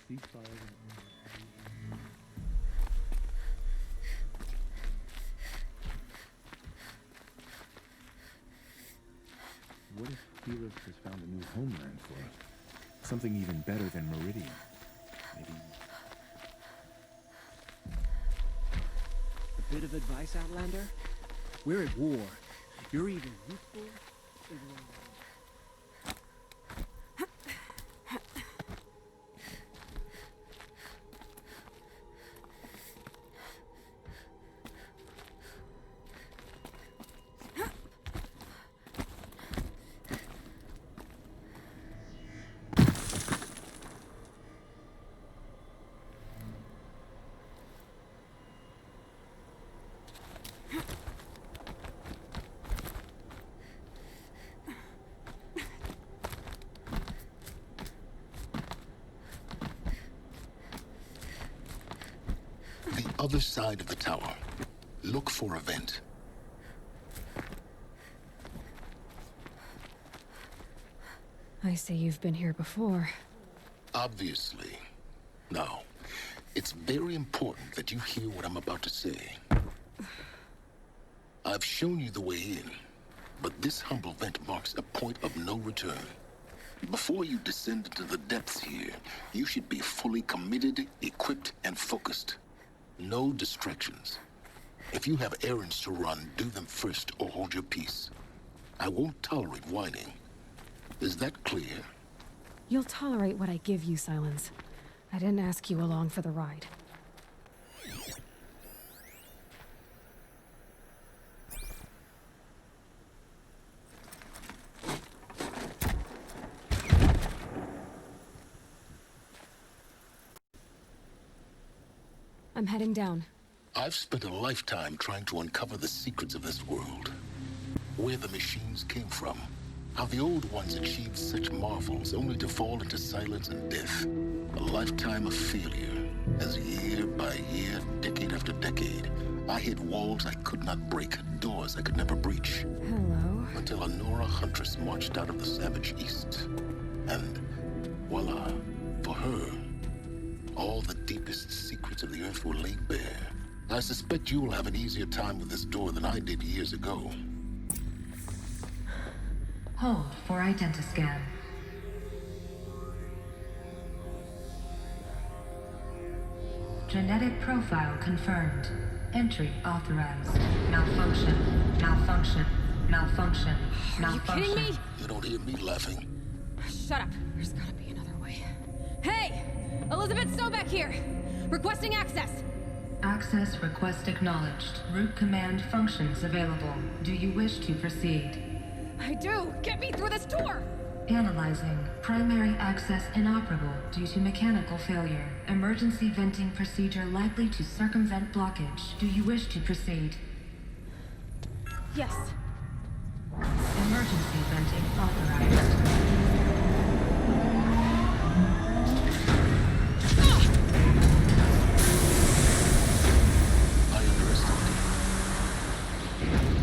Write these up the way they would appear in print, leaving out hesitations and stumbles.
What if Helix has found a new homeland for us? Something even better than Meridian. Maybe... A bit of advice, Outlander? We're at war. You're either useful or wrong. Other side of the tower. Look for a vent. I see you've been here before. Obviously. Now, it's very important that you hear what I'm about to say. I've shown you the way in, but this humble vent marks a point of no return. Before you descend into the depths here, you should be fully committed, equipped, and focused. No distractions. If you have errands to run, do them first or hold your peace. I won't tolerate whining. Is that clear? You'll tolerate what I give you, Silence. I didn't ask you along for the ride. I'm heading down. I've spent a lifetime trying to uncover the secrets of this world. Where the machines came from. How the old ones achieved such marvels only to fall into silence and death. A lifetime of failure, as year by year, decade after decade, I hit walls I could not break, doors I could never breach. Hello. Until a Nora huntress marched out of the savage east. And voila, for her, all the deepest secrets of the Earth were laid bare. I suspect you'll have an easier time with this door than I did years ago. Hold for identiscan. Genetic profile confirmed. Entry authorized. Malfunction. Malfunction. Malfunction. Malfunction. Are you kidding me? You don't hear me laughing. Shut up. There's gotta be another way. Hey! Elizabeth Sobeck here! Requesting access! Access request acknowledged. Root command functions available. Do you wish to proceed? I do! Get me through this door! Analyzing. Primary access inoperable due to mechanical failure. Emergency venting procedure likely to circumvent blockage. Do you wish to proceed? Yes. Emergency venting authorized. I underestimated.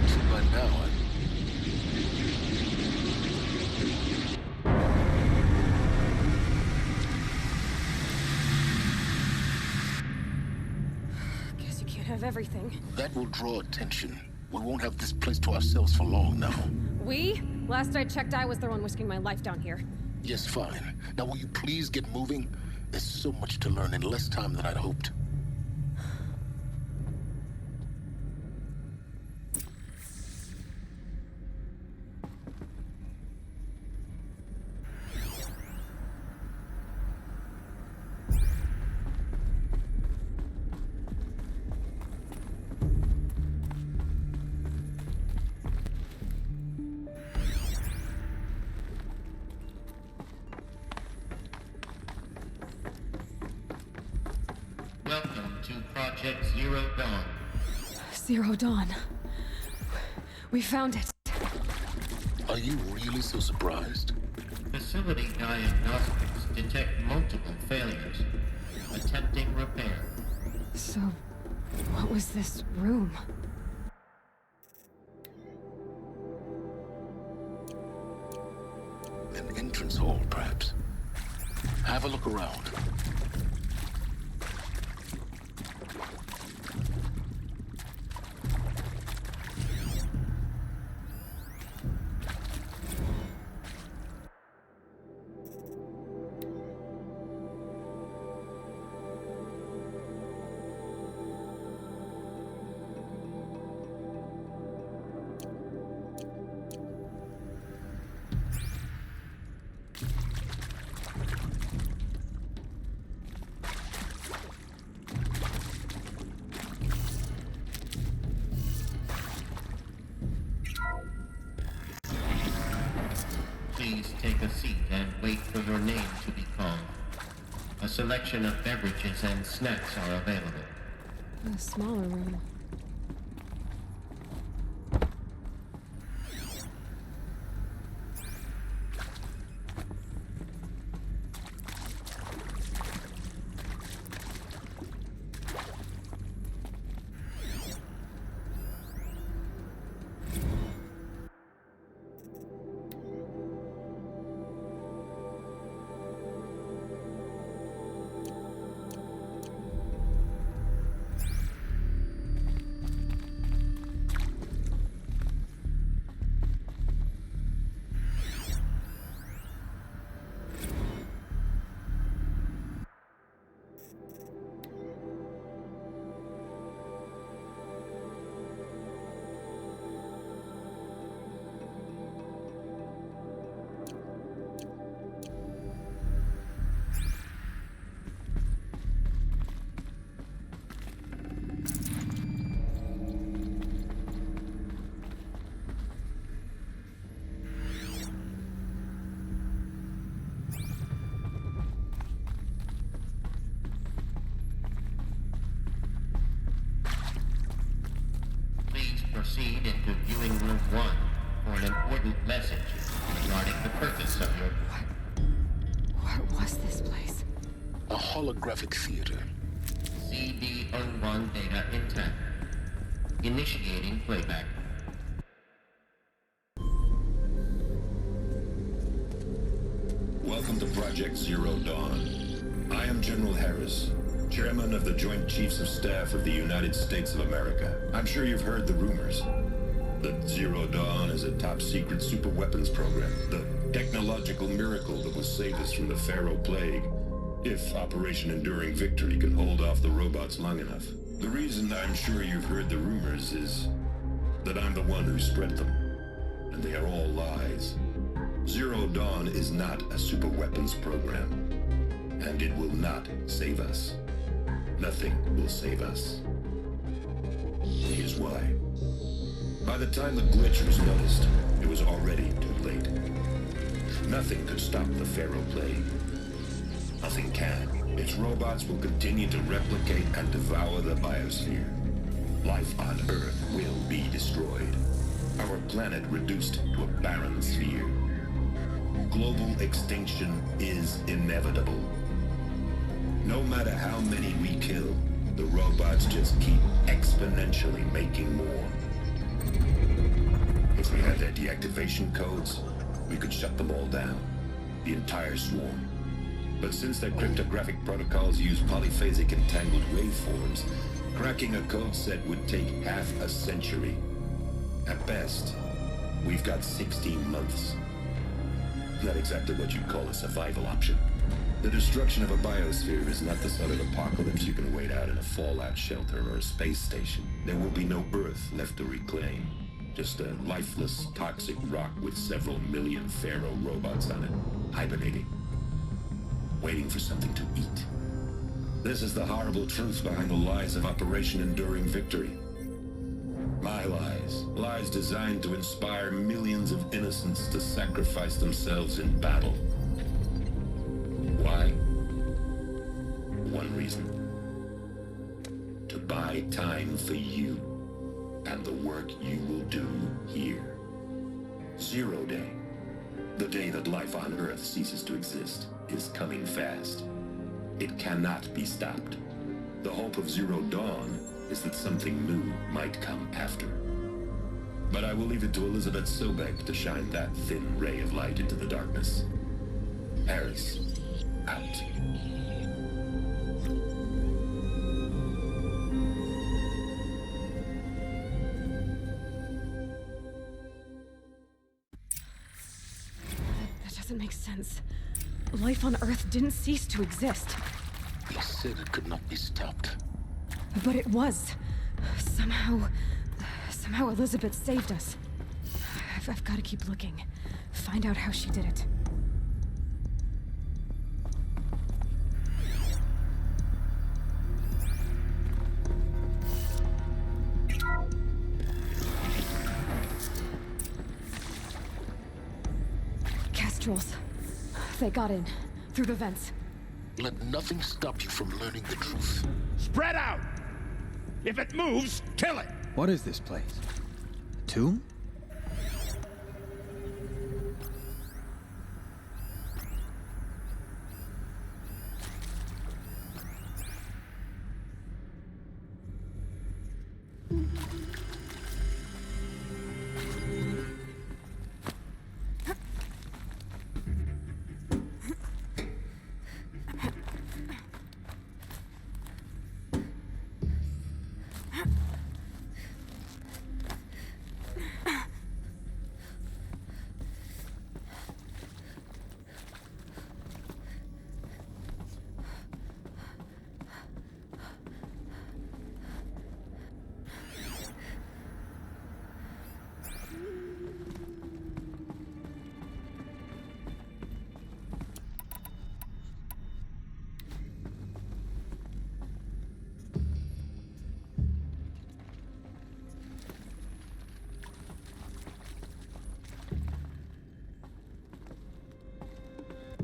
So by now, Guess you can't have everything. that will draw attention. We won't have this place to ourselves for long now. We? Last I checked, I was the one risking my life down here. Yes, fine. Now will you please get moving? There's so much to learn in less time than I'd hoped. Welcome to Project Zero Dawn. Zero Dawn. We found it. Are you really so surprised? Facility diagnostics detect multiple failures. Attempting repair. So, what was this room? An entrance hall, perhaps. Have a look around. a seat and wait for your name to be called. A selection of beverages and snacks are available. A smaller room. Proceed into viewing room 1 for an important message regarding the purpose of your... What was this place? A holographic theater. CD01 data intact. Initiating playback. Welcome to Project Zero Dawn. I am General Harris, Chairman of the Joint Chiefs of Staff of the United States of America. I'm sure you've heard the rumors. That Zero Dawn is a top-secret superweapons program, the technological miracle that will save us from the Pharaoh Plague, if Operation Enduring Victory can hold off the robots long enough. The reason I'm sure you've heard the rumors is that I'm the one who spread them, and they are all lies. Zero Dawn is not a superweapons program, and it will not save us. Nothing will save us. Here's why. By the time the glitch was noticed, it was already too late. Nothing could stop the Pharaoh Plague. Nothing can. Its robots will continue to replicate and devour the biosphere. Life on Earth will be destroyed. Our planet reduced to a barren sphere. Global extinction is inevitable. No matter how many we kill, the robots just keep exponentially making more. If we had their deactivation codes, we could shut them all down. The entire swarm. But since their cryptographic protocols use polyphasic entangled waveforms, cracking a code set would take half a century. At best, we've got 16 months. Not exactly what you'd call a survival option. The destruction of a biosphere is not the sort of apocalypse you can wait out in a fallout shelter or a space station. There will be no Earth left to reclaim. Just a lifeless, toxic rock with several million Pharaoh robots on it, hibernating, waiting for something to eat. This is the horrible truth behind the lies of Operation Enduring Victory. My lies. Lies designed to inspire millions of innocents to sacrifice themselves in battle. Why? One reason. To buy time for you and the work you will do here. Zero Day, the day that life on Earth ceases to exist, is coming fast. It cannot be stopped. The hope of Zero Dawn is that something new might come after. But I will leave it to Elizabeth Sobek to shine that thin ray of light into the darkness. Harris, out. That doesn't make sense. Life on Earth didn't cease to exist. They said it could not be stopped. But it was. Somehow Elizabeth saved us. I've got to keep looking. Find out how she did it. Kestrels. They got in. Through the vents. Let nothing stop you from learning the truth. Spread out! If it moves, kill it! What is this place? A tomb?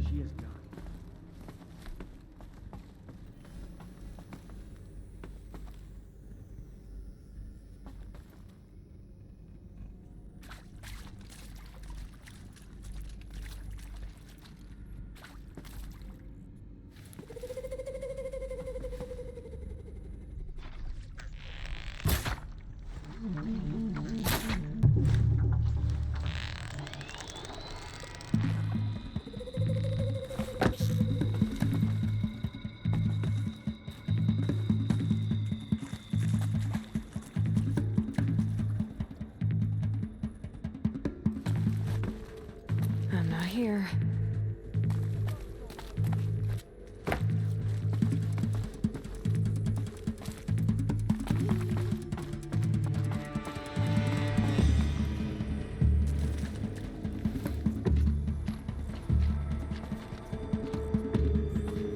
She is gone. I'm not here.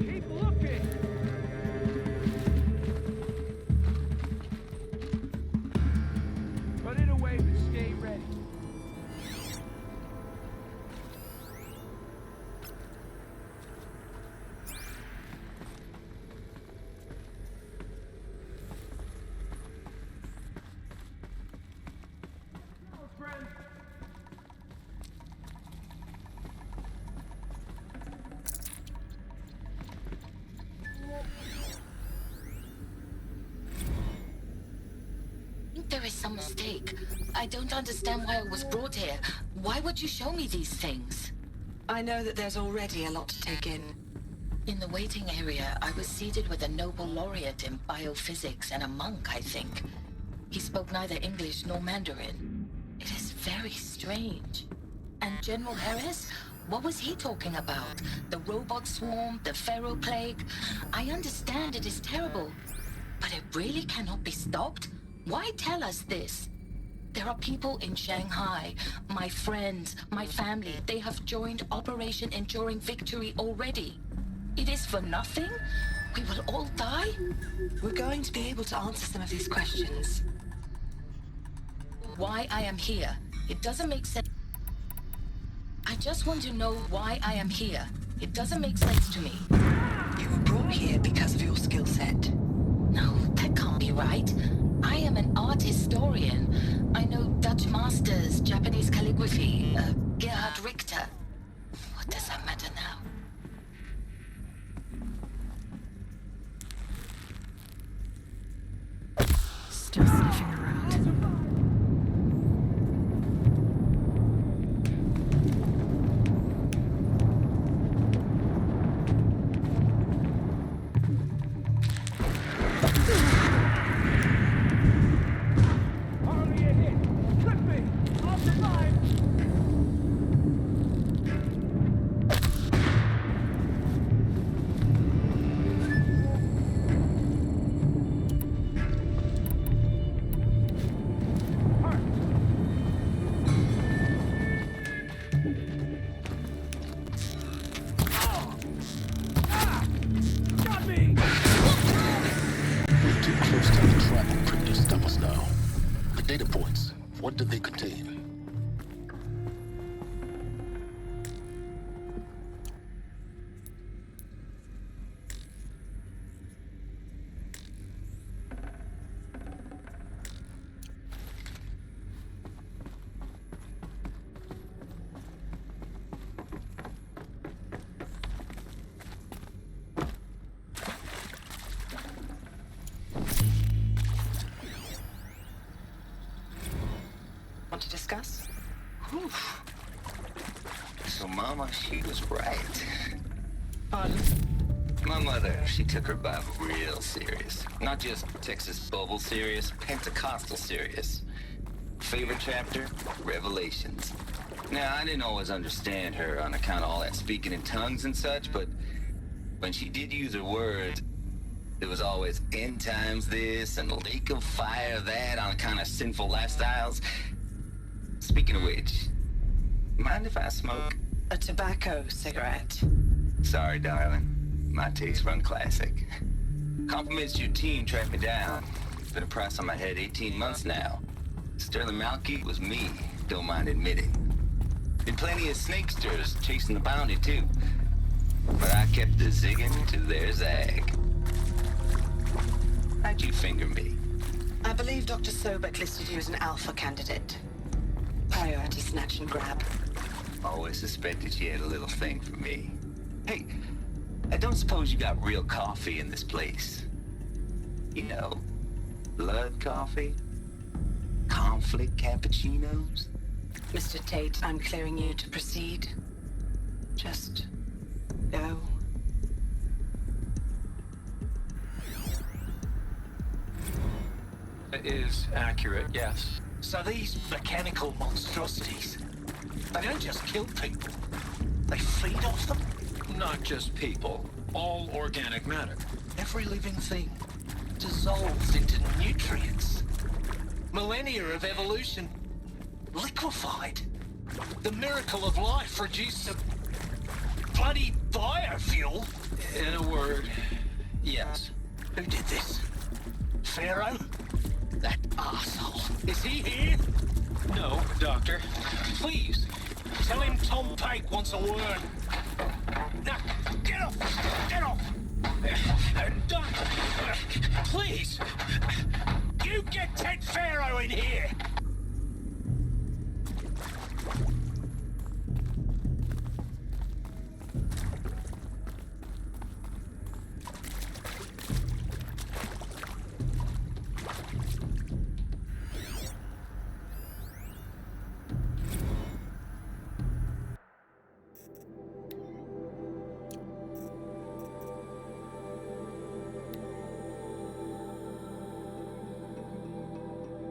Keep looking! Put it away, but stay ready. There is some mistake. I don't understand why I was brought here. Why would you show me these things? I know that there's already a lot to take in. In the waiting area, I was seated with a Nobel laureate in biophysics and a monk, I think. He spoke neither English nor Mandarin. It is very strange. And General Harris? What was he talking about? The robot swarm, the Pharaoh plague? I understand it is terrible, but it really cannot be stopped? Why tell us this? There are people in Shanghai, my friends, my family. They have joined Operation Enduring Victory already. It is for nothing? We will all die? We're going to be able to answer some of these questions. Why I am here. It doesn't make sense. I just want to know why I am here. It doesn't make sense to me. You were brought here because of your skill set. No, that can't be right. I am an art historian. I know Dutch masters, Japanese calligraphy, Gerhard Richter. What does that matter now? Still sniffing around. What do they contain? to discuss? Whew. So, Mama, she was right. Pardon? My mother, she took her Bible real serious. Not just Texas Bible serious, Pentecostal serious. Favorite chapter? Revelations. Now, I didn't always understand her on account of all that speaking in tongues and such, but when she did use her words, it was always end times this and lake of fire that on account of sinful lifestyles. Speaking of which, mind if I smoke? A tobacco cigarette. Sorry, darling. My taste run classic. Compliments to your team tracked me down. Been a price on my head 18 months now. Sterling Malky was me, don't mind admitting. Been plenty of snakesters chasing the bounty too. But I kept the zigging to their zag. How'd you finger me? I believe Dr. Sobek listed you as an alpha candidate. Priority snatch and grab. Always suspected she had a little thing for me. Hey, I don't suppose you got real coffee in this place. You know, blood coffee? Conflict cappuccinos? Mr. Tate, I'm clearing you to proceed. Just go. It is accurate, yes. So these mechanical monstrosities, they don't just kill people. They feed off them. Not just people, all organic matter. Every living thing dissolves into nutrients. Millennia of evolution liquefied. The miracle of life reduced to bloody biofuel. In a word, yes. Who did this? Pharaoh? That arsehole. Is he here? No, Doctor. Please, tell him Tom Pike wants a word. Now, get off! Get off! Doctor, please! You get Ted Pharaoh in here!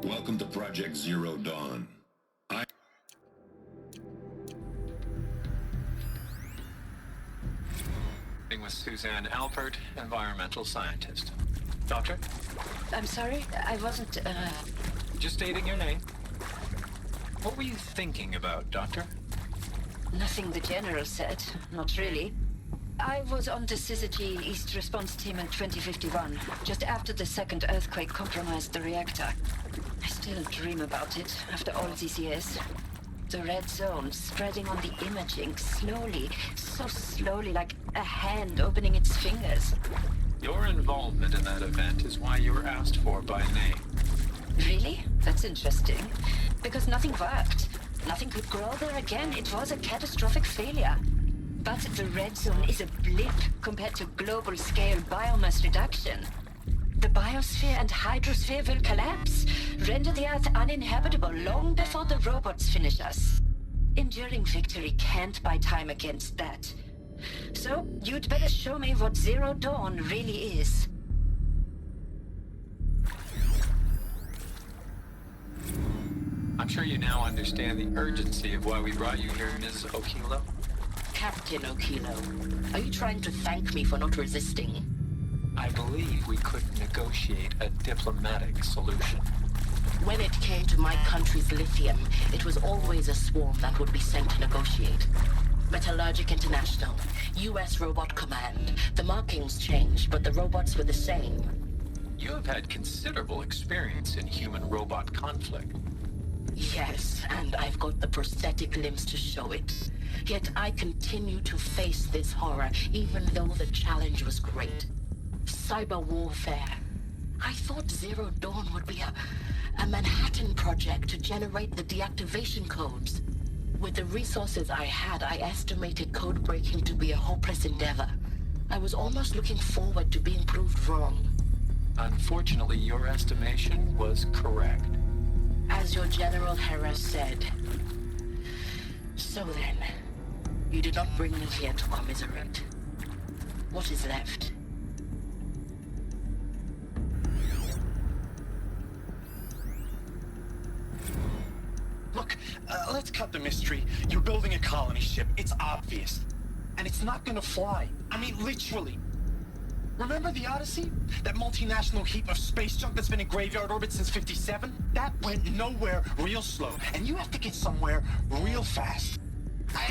Welcome to Project Zero Dawn. With Suzanne Alpert, environmental scientist. Doctor? I'm sorry, I wasn't, Just stating your name. What were you thinking about, Doctor? Nothing the General said, not really. I was on the Syzygy East Response Team in 2051, just after the second earthquake compromised the reactor. I still dream about it, after all these years. The red zone spreading on the imaging, slowly, so slowly, like a hand opening its fingers. Your involvement in that event is why you were asked for by name. Really? That's interesting. Because nothing worked. Nothing could grow there again. It was a catastrophic failure. But the red zone is a blip compared to global-scale biomass reduction. The biosphere and hydrosphere will collapse, render the Earth uninhabitable long before the robots finish us. Enduring victory can't buy time against that. So, you'd better show me what Zero Dawn really is. I'm sure you now understand the urgency of why we brought you here, Ms. Okilo. Captain Okilo, are you trying to thank me for not resisting? I believe we could negotiate a diplomatic solution. When it came to my country's lithium, it was always a swarm that would be sent to negotiate. Metallurgic International, U.S. Robot Command. The markings changed, but the robots were the same. You have had considerable experience in human-robot conflict. Yes, and I've got the prosthetic limbs to show it. Yet I continue to face this horror, even though the challenge was great. Cyber warfare. I thought Zero Dawn would be a Manhattan project to generate the deactivation codes. With the resources I had, I estimated code breaking to be a hopeless endeavor. I was almost looking forward to being proved wrong. Unfortunately, your estimation was correct. As your General Hera said. So then, you did not bring me here to commiserate. What is left? Look, let's cut the mystery. You're building a colony ship. It's obvious. And it's not gonna fly. I mean, literally. Remember the Odyssey? That multinational heap of space junk that's been in graveyard orbit since '57? That went nowhere real slow. And you have to get somewhere real fast.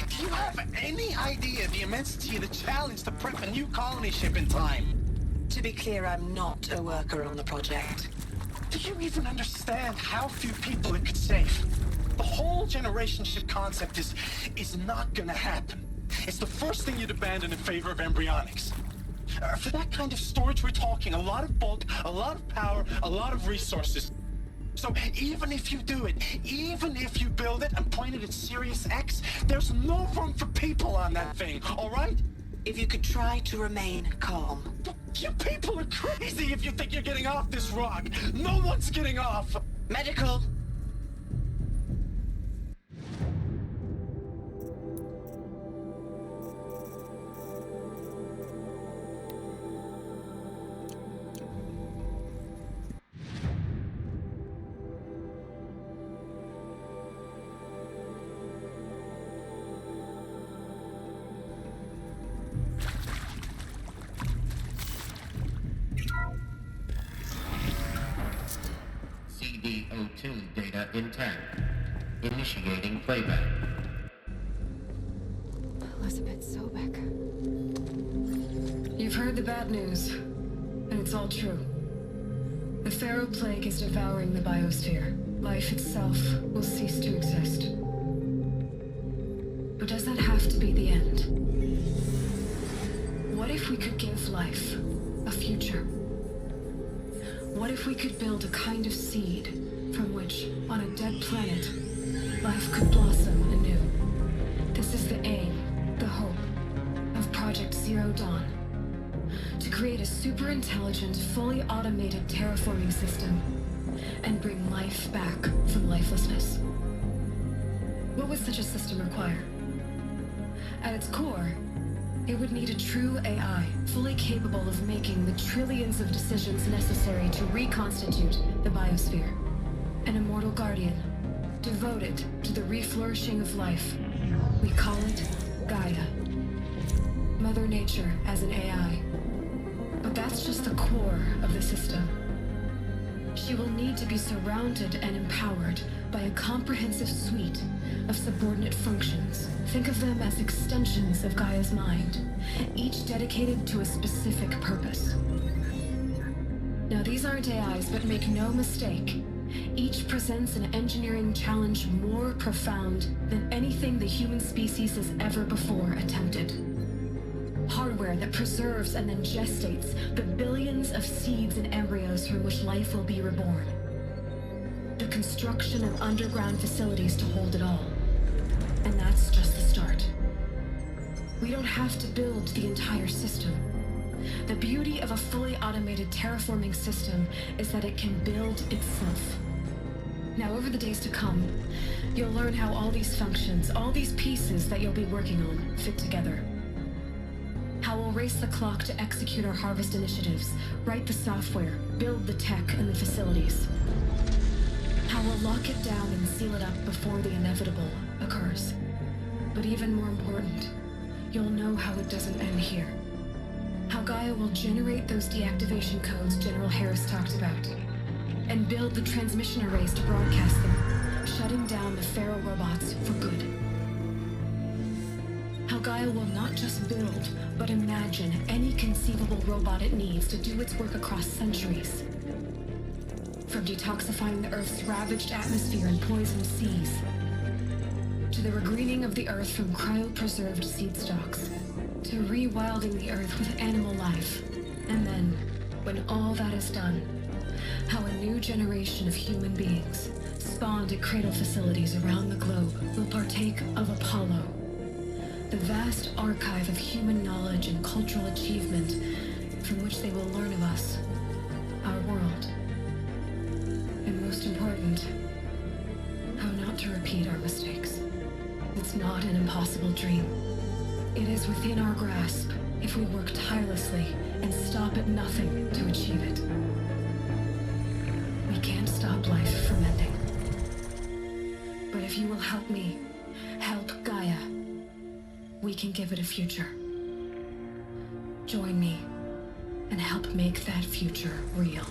Do you have any idea the immensity of the challenge to prep a new colony ship in time? To be clear, I'm not a worker on the project. Do you even understand how few people it could save? The whole generation ship concept is not gonna happen. It's the first thing you'd abandon in favor of embryonics. For that kind of storage, we're talking a lot of bulk, a lot of power, a lot of resources. So even if you do it, even if you build it and point it at Sirius X, there's no room for people on that thing, all right? If you could try to remain calm. You people are crazy if you think you're getting off this rock. No one's getting off. Medical. CD02 data intact. Initiating playback. Elizabeth Sobek. You've heard the bad news, and it's all true. The Pharaoh Plague is devouring the biosphere. Life itself will cease to exist. But does that have to be the end? What if we could give life a future? What if we could build a kind of seed from which, on a dead planet, life could blossom anew? This is the aim, the hope, of Project Zero Dawn. To create a super-intelligent, fully automated terraforming system and bring life back from lifelessness. What would such a system require? At its core, it would need a true AI, fully capable of making the trillions of decisions necessary to reconstitute the biosphere. An immortal guardian, devoted to the reflourishing of life. We call it Gaia. Mother Nature as an AI. But that's just the core of the system. She will need to be surrounded and empowered by a comprehensive suite of subordinate functions. Think of them as extensions of Gaia's mind, each dedicated to a specific purpose. Now, these aren't AIs, but make no mistake, each presents an engineering challenge more profound than anything the human species has ever before attempted. Hardware that preserves and then gestates the billions of seeds and embryos from which life will be reborn. The construction of underground facilities to hold it all. And that's just the start. We don't have to build the entire system. The beauty of a fully automated terraforming system is that it can build itself. Now, over the days to come, you'll learn how all these functions, all these pieces that you'll be working on, fit together. How we'll race the clock to execute our harvest initiatives, write the software, build the tech and the facilities. How we'll lock it down and seal it up before the inevitable occurs. But even more important, you'll know how it doesn't end here. How Gaia will generate those deactivation codes General Harris talked about, and build the transmission arrays to broadcast them, shutting down the Pharaoh robots for good. How Gaia will not just build, but imagine any conceivable robot it needs to do its work across centuries. From detoxifying the Earth's ravaged atmosphere and poisoned seas, to the regreening of the Earth from cryopreserved seed stalks, to rewilding the Earth with animal life. And then, when all that is done, how a new generation of human beings, spawned at cradle facilities around the globe, will partake of Apollo, the vast archive of human knowledge and cultural achievement from which they will learn of us, our world. And most important, how not to repeat our mistakes. It's not an impossible dream. It is within our grasp if we work tirelessly and stop at nothing to achieve it. We can't stop life from ending. But if you will help me, help Gaia, we can give it a future. Join me and help make that future real.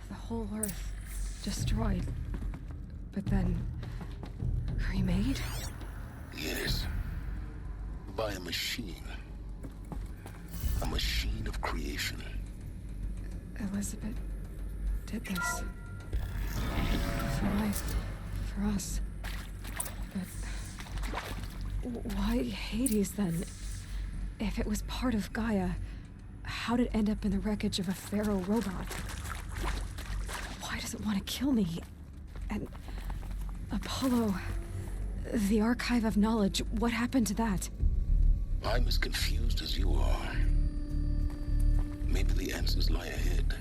The whole Earth destroyed, but then remade? Yes. By a machine. A machine of creation. Elizabeth did this. For life. For us. But why Hades then? If it was part of Gaia, how did it end up in the wreckage of a pharaoh robot? Why does it want to kill me? And Apollo, the archive of knowledge, what happened to that? I'm as confused as you are. Maybe the answers lie ahead.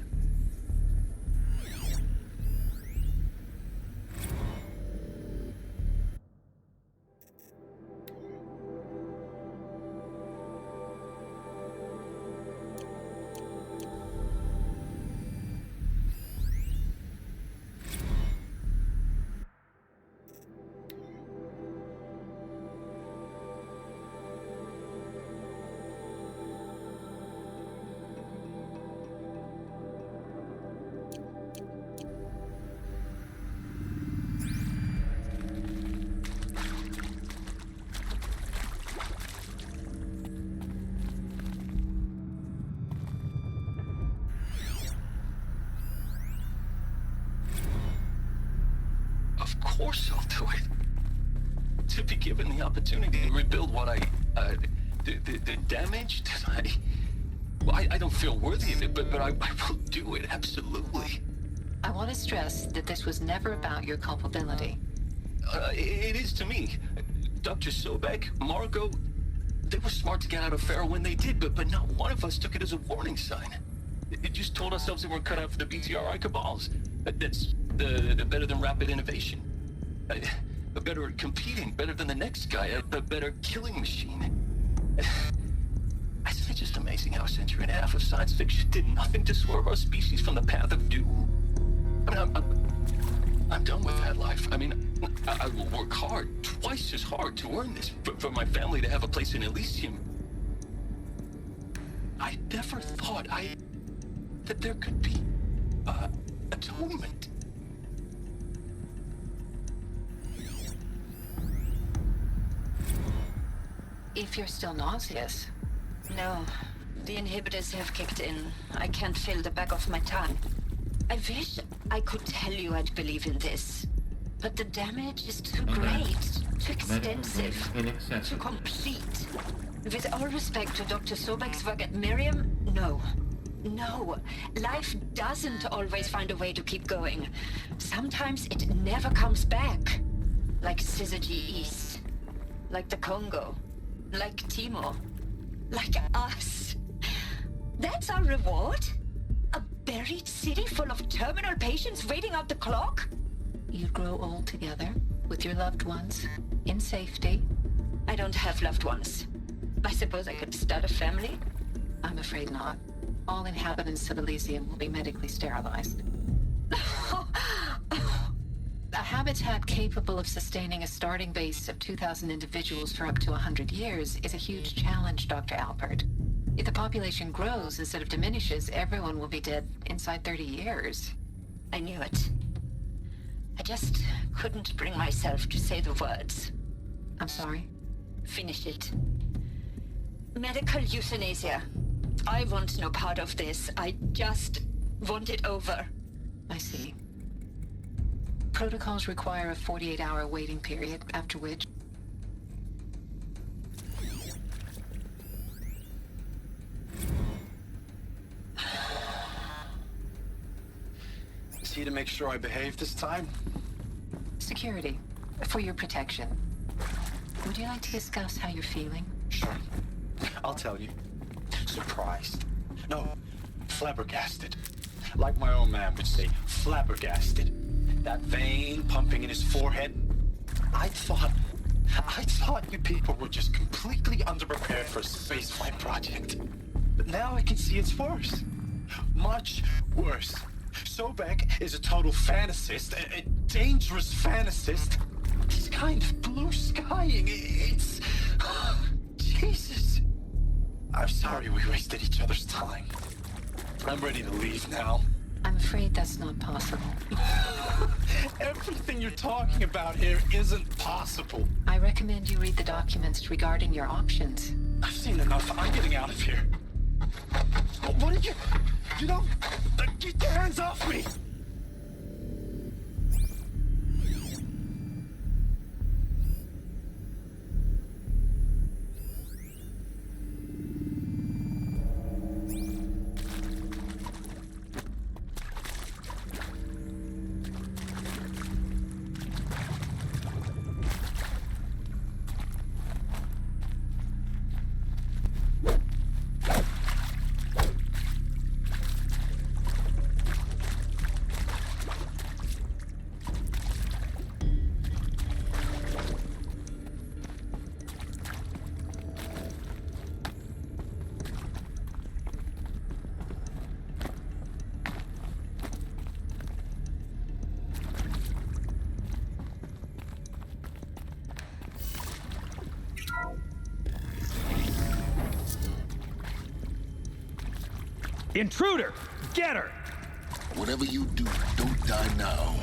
Of course I'll do it. To be given the opportunity to rebuild what the damage that I don't feel worthy of it, but I will do it, absolutely. I want to stress that this was never about your culpability. It is to me. Dr. Sobek, Margot, they were smart to get out of Pharaoh when they did, but not one of us took it as a warning sign. It just told ourselves that we're cut out for the BTRI cabals. That's the better than rapid innovation. Better at competing, better than the next guy, a better killing machine. Isn't it just amazing how a century and a half of science fiction did nothing to swerve our species from the path of doom? I mean, I'm done with that life. I mean, I will work hard, twice as hard to earn this, for my family to have a place in Elysium. I never thought that there could be atonement. If you're still nauseous. No, the inhibitors have kicked in. I can't feel the back of my tongue. I wish I could tell you I'd believe in this. But the damage is too great, too extensive, too complete. With all respect to Dr. Sobek's work at Miriam, no. No, life doesn't always find a way to keep going. Sometimes it never comes back. Like Syzygy East. Like the Congo. Like Timor. Like us. That's our reward? A buried city full of terminal patients waiting out the clock? You'd grow old together, with your loved ones, in safety. I don't have loved ones. I suppose I could start a family? I'm afraid not. All inhabitants of Elysium will be medically sterilized. A habitat capable of sustaining a starting base of 2,000 individuals for up to 100 years is a huge challenge, Dr. Alpert. If the population grows instead of diminishes, everyone will be dead inside 30 years. I knew it. I just couldn't bring myself to say the words. I'm sorry? Finish it. Medical euthanasia. I want no part of this. I just want it over. I see. Protocols require a 48-hour waiting period, after which... Is he to make sure I behave this time? Security. For your protection. Would you like to discuss how you're feeling? Sure. I'll tell you. Surprised. No, flabbergasted. Like my old man would say, flabbergasted. That vein pumping in his forehead. I thought you people were just completely underprepared for a spaceflight project. But now I can see it's worse. Much worse. Sobek is a total fantasist, a dangerous fantasist. He's kind of blue skying. It's... Jesus. I'm sorry we wasted each other's time. I'm ready to leave now. I'm afraid that's not possible. Everything you're talking about here isn't possible. I recommend you read the documents regarding your options. I've seen enough. I'm getting out of here. What did you... You know... Get your hands off me! Intruder! Get her! Whatever you do, don't die now.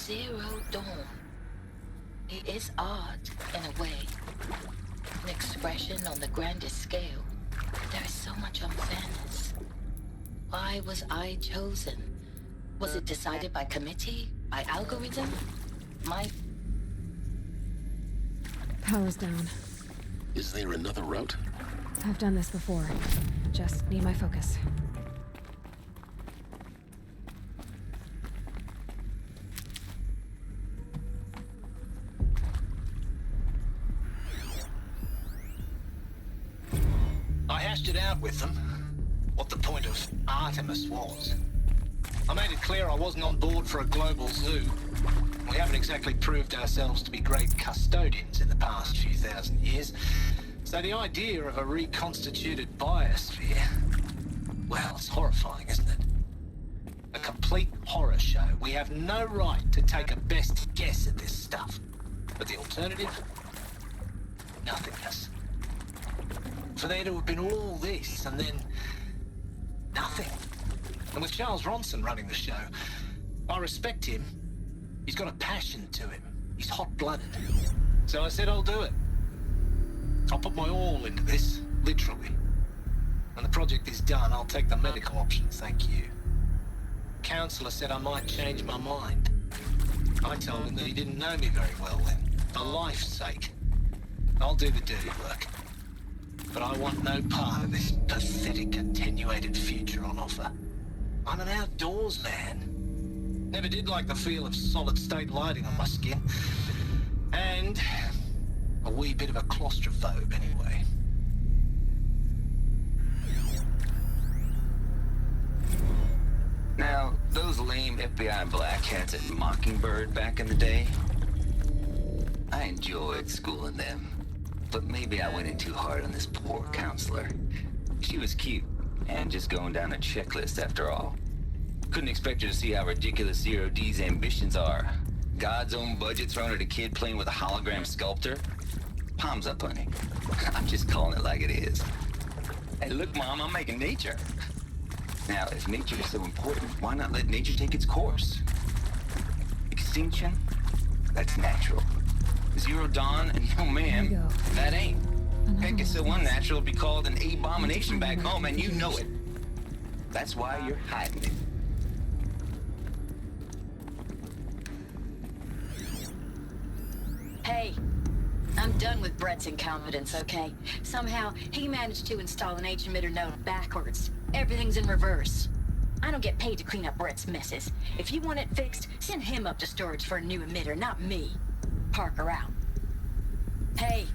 Zero Dawn. It is odd, in a way. An expression on the grandest scale. There is so much unfairness. Why was I chosen? Was it decided by committee? By algorithm? My... Power's down. Is there another route? I've done this before. Just need my focus. up with them what the point of Artemis was. I made it clear I wasn't on board for a global zoo. We haven't exactly proved ourselves to be great custodians in the past few thousand years. So the idea of a reconstituted biosphere, well, it's horrifying, isn't it? A complete horror show. We have no right to take a best guess at this stuff. But the alternative? Nothingness. For there to have been all this and then nothing. And with Charles Ronson running the show, I respect him. He's got a passion to him. He's hot-blooded. So I said I'll do it. I'll put my all into this, literally. When the project is done, I'll take the medical option, thank you. Counselor said I might change my mind. I told him that he didn't know me very well then. For life's sake. I'll do the dirty work. But I want no part of this pathetic, attenuated future on offer. I'm an outdoors man. Never did like the feel of solid-state lighting on my skin. And a wee bit of a claustrophobe, anyway. Now, those lame FBI black hats at Mockingbird back in the day, I enjoyed schooling them. But maybe I went in too hard on this poor counselor. She was cute, and just going down a checklist after all. Couldn't expect her to see how ridiculous Zero D's ambitions are. God's own budget thrown at a kid playing with a hologram sculptor? Palms up, honey. I'm just calling it like it is. Hey, look, Mom, I'm making nature. Now, if nature is so important, why not let nature take its course? Extinction? That's natural. Zero Dawn, and no ma'am, that ain't. Heck, it's so unnatural to be called an abomination back home, and you know it. That's why you're hiding it. Hey, I'm done with Brett's incompetence, okay? Somehow, he managed to install an H-emitter node backwards. Everything's in reverse. I don't get paid to clean up Brett's messes. If you want it fixed, send him up to storage for a new emitter, not me. Parker out. Hey,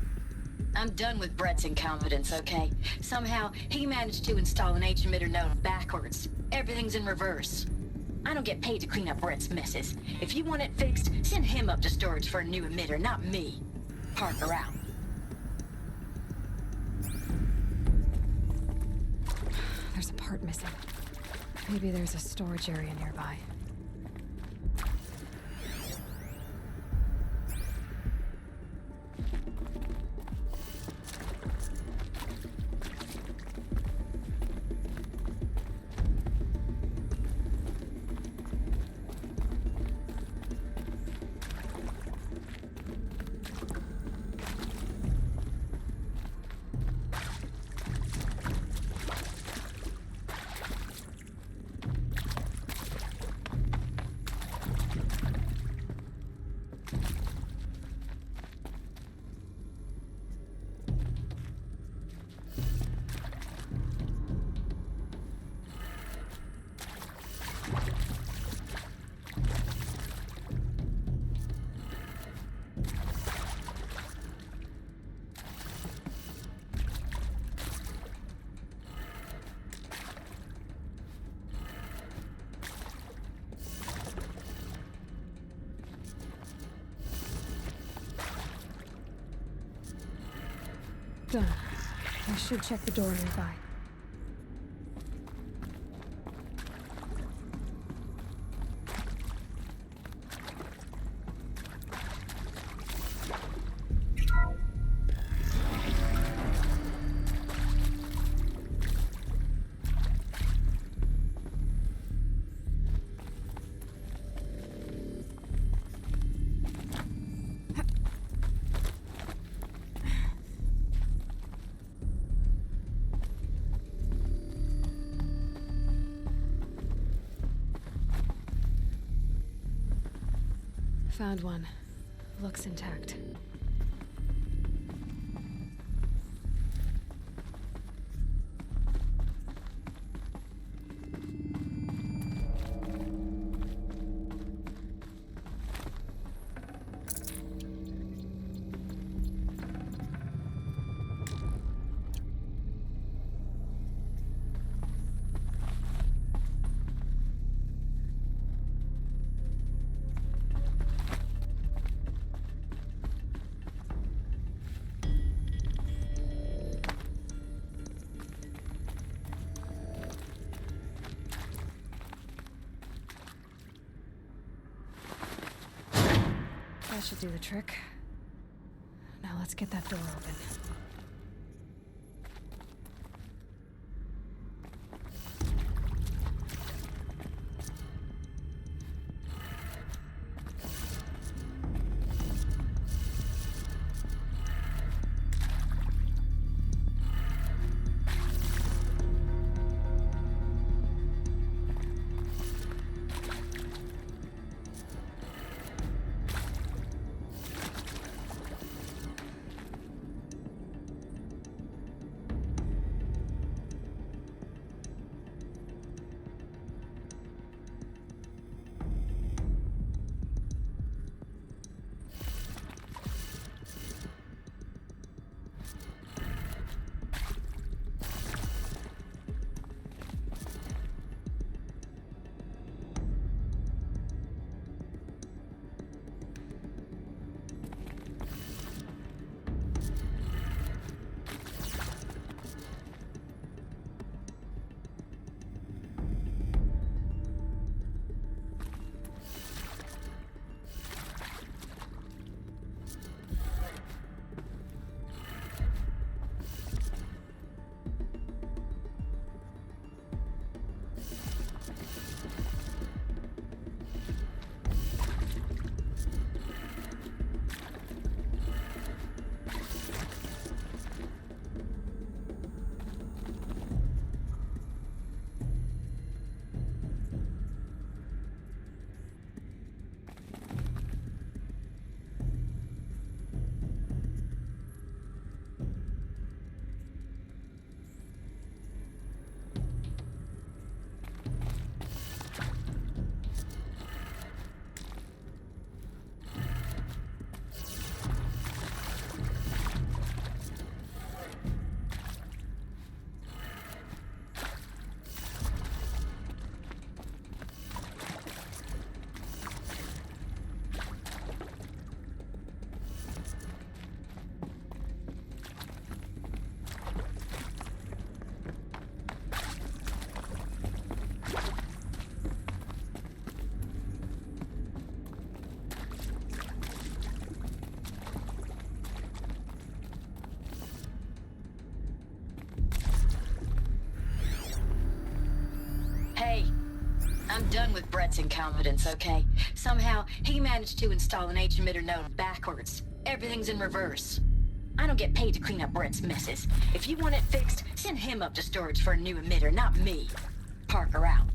I'm done with Brett's incompetence, okay? Somehow, he managed to install an H-emitter node backwards. Everything's in reverse. I don't get paid to clean up Brett's messes. If you want it fixed, send him up to storage for a new emitter, not me. Parker out. There's a part missing. Maybe there's a storage area nearby. Done. I should check the door nearby. Found one. Looks intact. That should do the trick. Now let's get that door open. Hey, I'm done with Brett's incompetence, okay? Somehow, he managed to install an H-emitter node backwards. Everything's in reverse. I don't get paid to clean up Brett's messes. If you want it fixed, send him up to storage for a new emitter, not me. Parker out.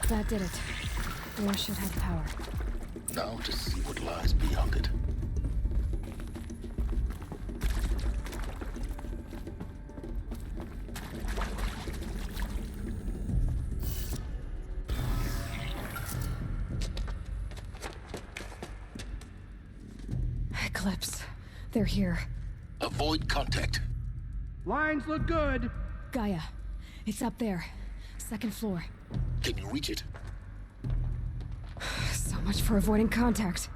That did it. Door should have power. Now to see what lies beyond it. Eclipse. They're here. Avoid contact. Lines look good. Gaia. It's up there. Second floor. Can you reach it? So much for avoiding contact.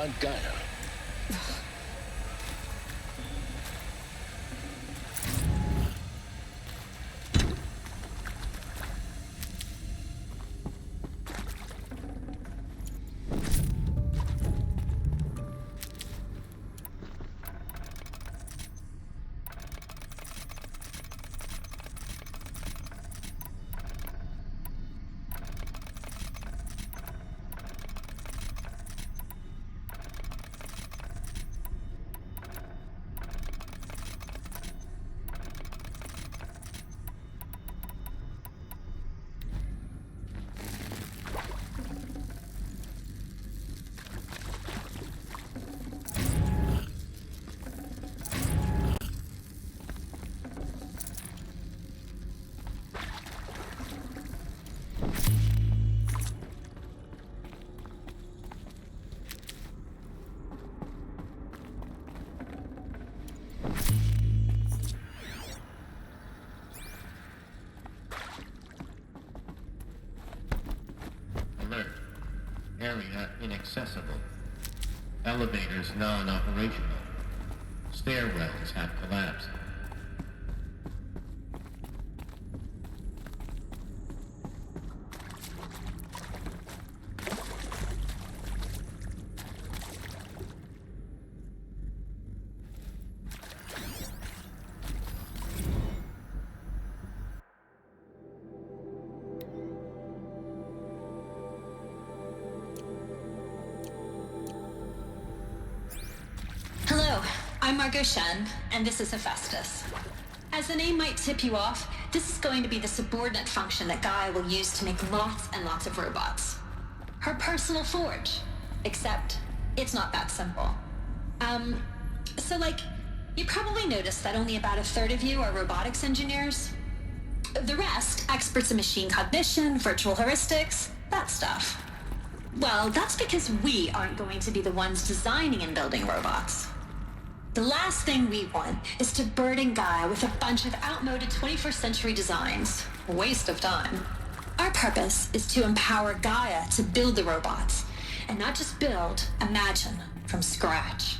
find Gaia. Alert. Area inaccessible. Elevators non-operational. Stairwells have collapsed. Hello, I'm Margot Shen, and this is Hephaestus. As the name might tip you off, this is going to be the subordinate function that Gaia will use to make lots and lots of robots. Her personal forge. Except, it's not that simple. You probably noticed that only about a third of you are robotics engineers. The rest, experts in machine cognition, virtual heuristics, that stuff. Well, that's because we aren't going to be the ones designing and building robots. The last thing we want is to burden Gaia with a bunch of outmoded 21st century designs. A waste of time. Our purpose is to empower Gaia to build the robots. And not just build, imagine, from scratch.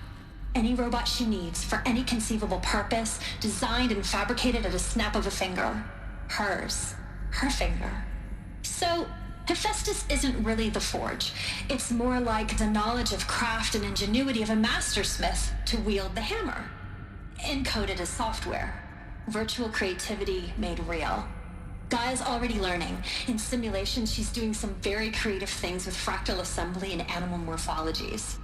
Any robot she needs for any conceivable purpose, designed and fabricated at a snap of a finger. Hers. Her finger. So, Hephaestus isn't really the forge. It's more like the knowledge of craft and ingenuity of a mastersmith to wield the hammer. Encoded as software. Virtual creativity made real. Gaia's already learning. In simulation, she's doing some very creative things with fractal assembly and animal morphologies.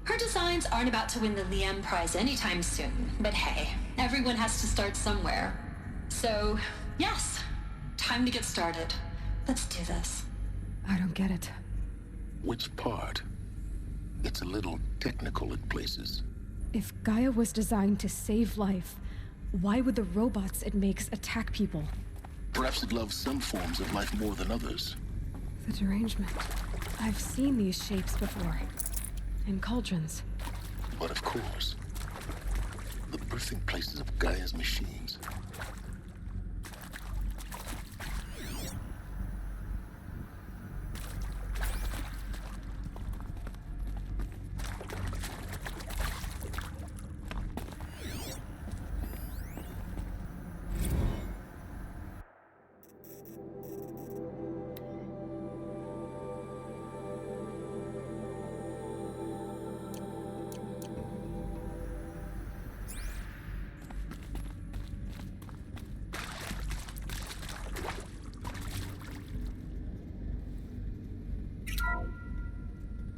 Her designs aren't about to win the Liam Prize anytime soon, but hey, everyone has to start somewhere. So, yes, time to get started. Let's do this. I don't get it. Which part? It's a little technical at places. If Gaia was designed to save life, why would the robots it makes attack people? Perhaps it loves some forms of life more than others. The derangement. I've seen these shapes before. In cauldrons. But of course, the birthing places of Gaia's machines.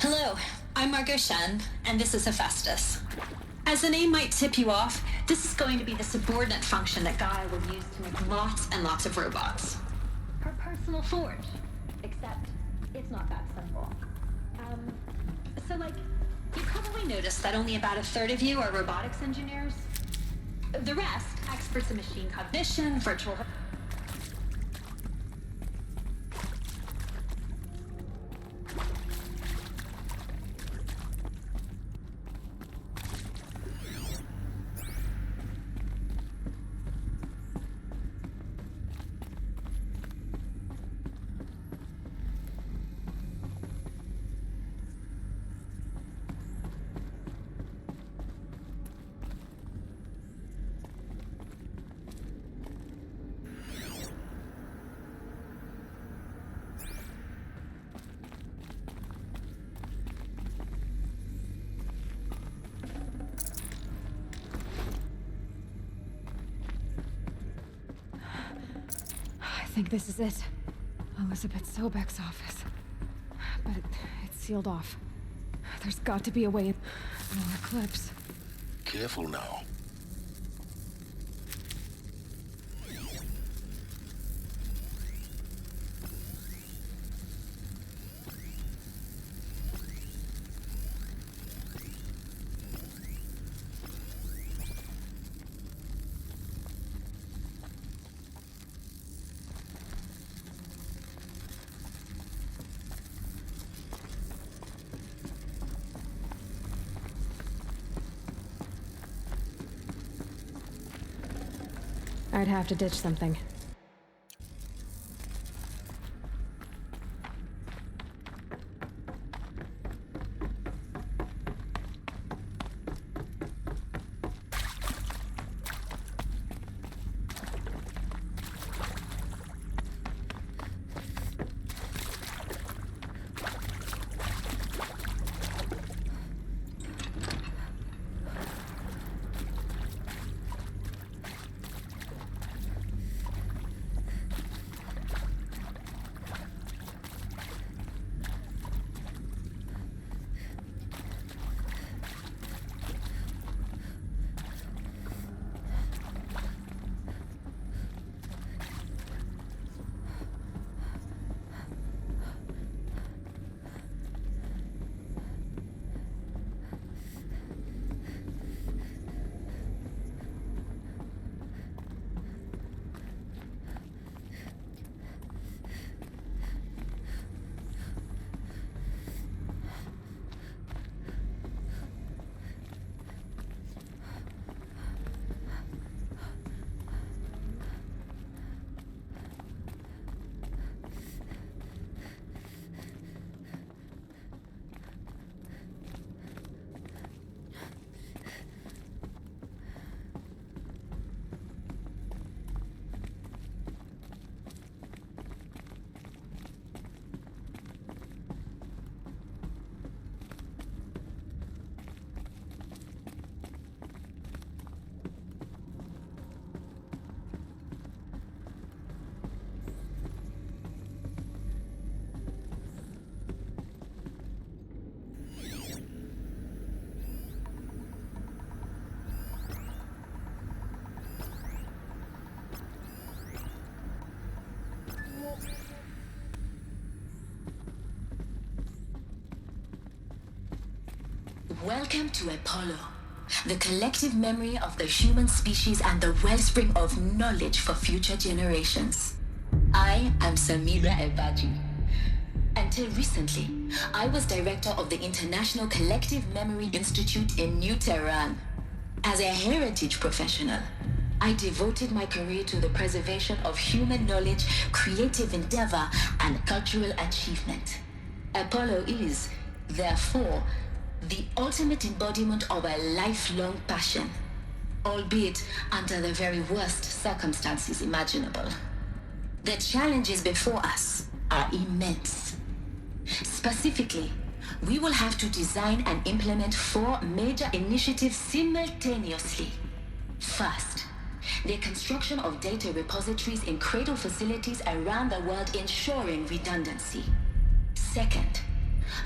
Hello, I'm Margot Shen, and this is Hephaestus. As the name might tip you off, this is going to be the subordinate function that Gaia will use to make lots and lots of robots. Her personal forge. Except, it's not that simple. You probably noticed that only about a third of you are robotics engineers. The rest, experts in machine cognition, virtual... think this is it. Elizabeth Sobek's office. But it's sealed off. There's got to be a way. No eclipse. Careful now. I'd have to ditch something. Welcome to Apollo, the collective memory of the human species and the wellspring of knowledge for future generations. I am Samira Ebaji. Until recently, I was director of the International Collective Memory Institute in New Tehran. As a heritage professional, I devoted my career to the preservation of human knowledge, creative endeavor, and cultural achievement. Apollo is, therefore, the ultimate embodiment of a lifelong passion, albeit under the very worst circumstances imaginable. The challenges before us are immense. Specifically, we will have to design and implement 4 major initiatives simultaneously. First, the construction of data repositories in cradle facilities around the world ensuring redundancy. Second,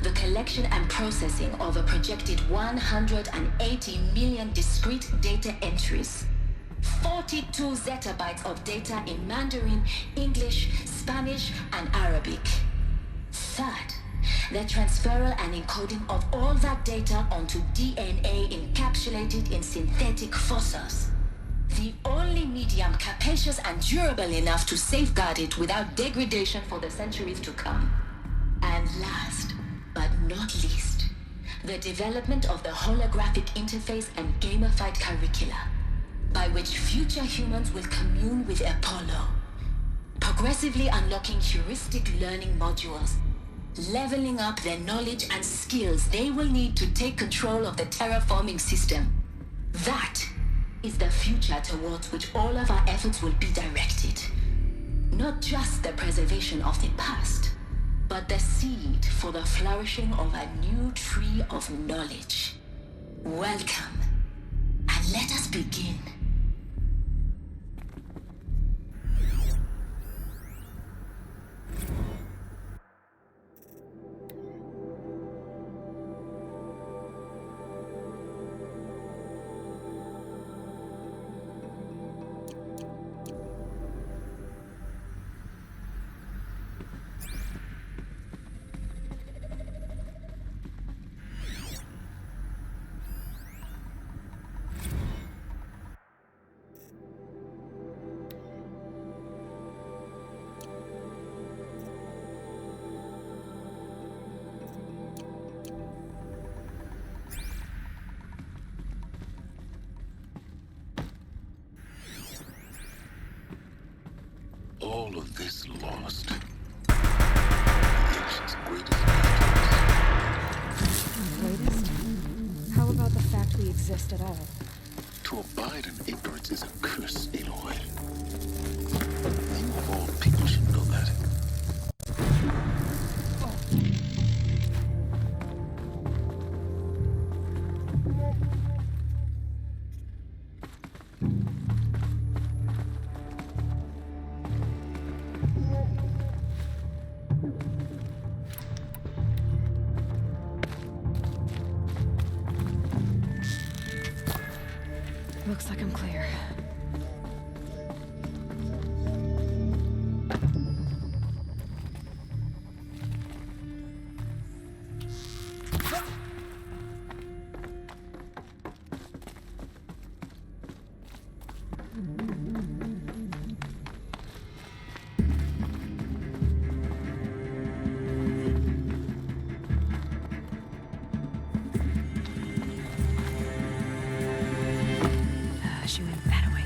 the collection and processing of a projected 180 million discrete data entries. 42 zettabytes of data in Mandarin, English, Spanish, and Arabic. Third, the transferal and encoding of all that data onto DNA encapsulated in synthetic fossils. The only medium capacious and durable enough to safeguard it without degradation for the centuries to come. And last, but not least, the development of the holographic interface and gamified curricula, by which future humans will commune with Apollo, progressively unlocking heuristic learning modules, leveling up their knowledge and skills they will need to take control of the terraforming system. That is the future towards which all of our efforts will be directed. Not just the preservation of the past, but the seed for the flourishing of a new tree of knowledge. Welcome, and let us begin. all of this lost? The ancient's greatest gift Greatest? How about the fact we exist at all? to abide in ignorance is a curse, Aloy. You of all people should know that. Looks like I'm clear. She went that way.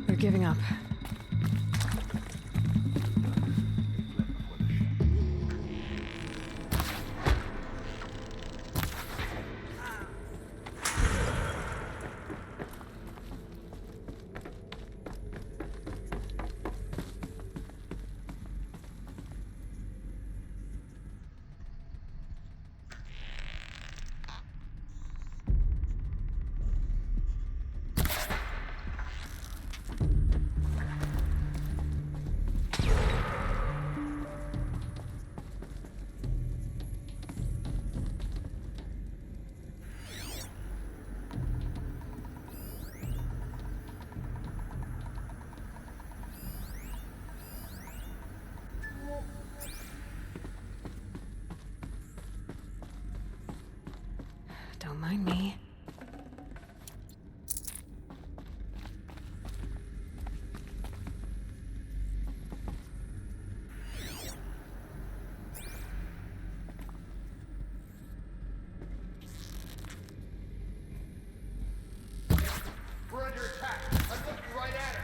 They're giving up. Don't mind me. We're under attack. I'm looking right at it.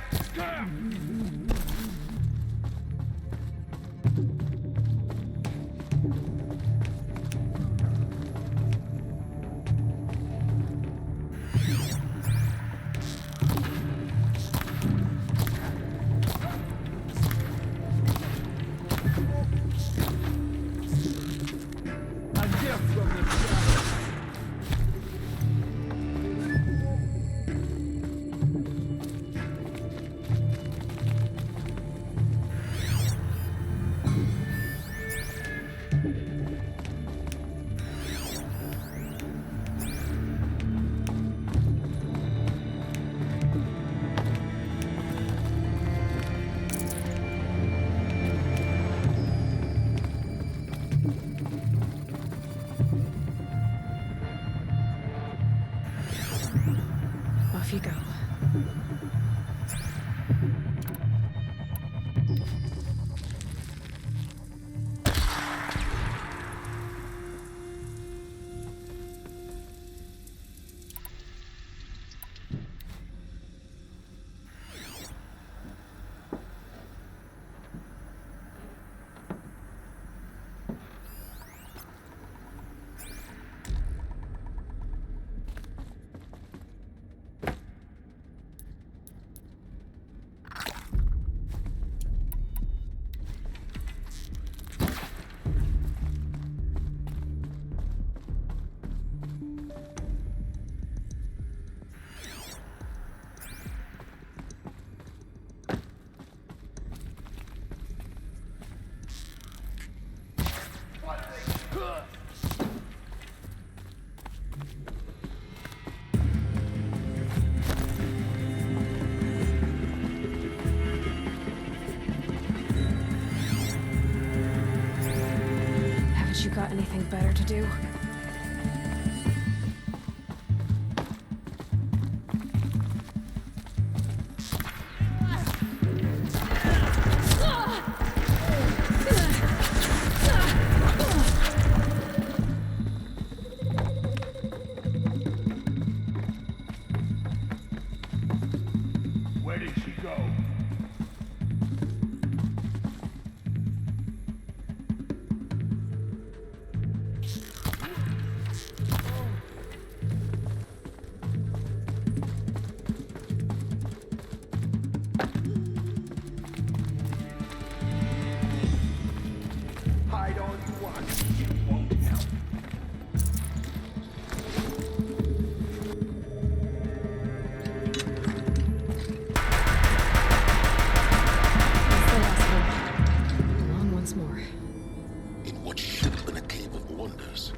You got anything better to do? Where did she go? Hide all you want. It won't help. That's the last one. On once more. In what should have been a cave of wonders.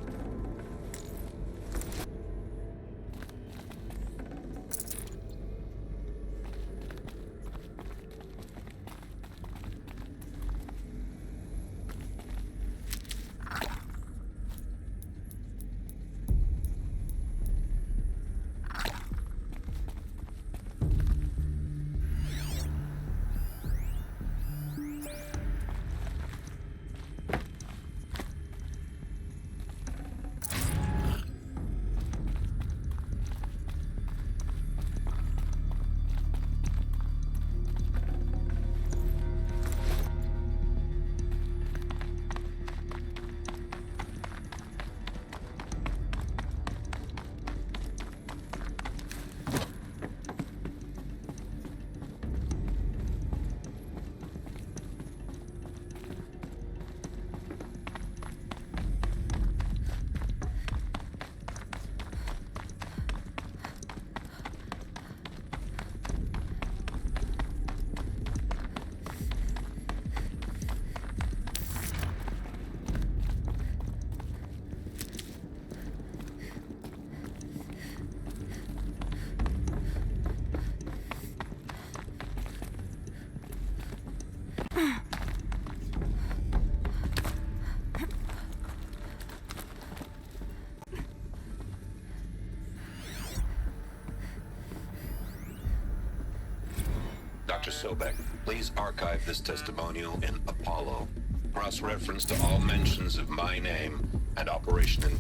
Dr. Sobek, please archive this testimonial in Apollo. Cross-reference to all mentions of my name and Operation in...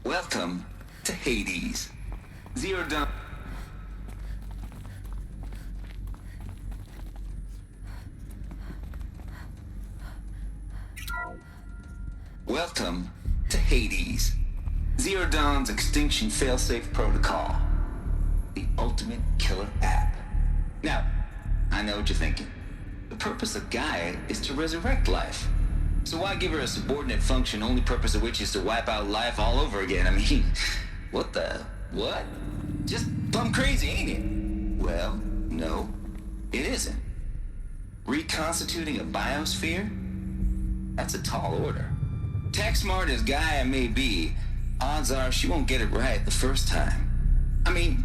Welcome to Hades. Zero Dawn. Welcome to Hades. Zero Dawn's extinction failsafe protocol. The ultimate killer app. Now, I know what you're thinking. The purpose of Gaia is to resurrect life. So why give her a subordinate function, only purpose of which is to wipe out life all over again? I mean, what? Just plumb crazy, ain't it? Well, no, it isn't. Reconstituting a biosphere? That's a tall order. Tech smart as Gaia may be, odds are she won't get it right the first time. I mean,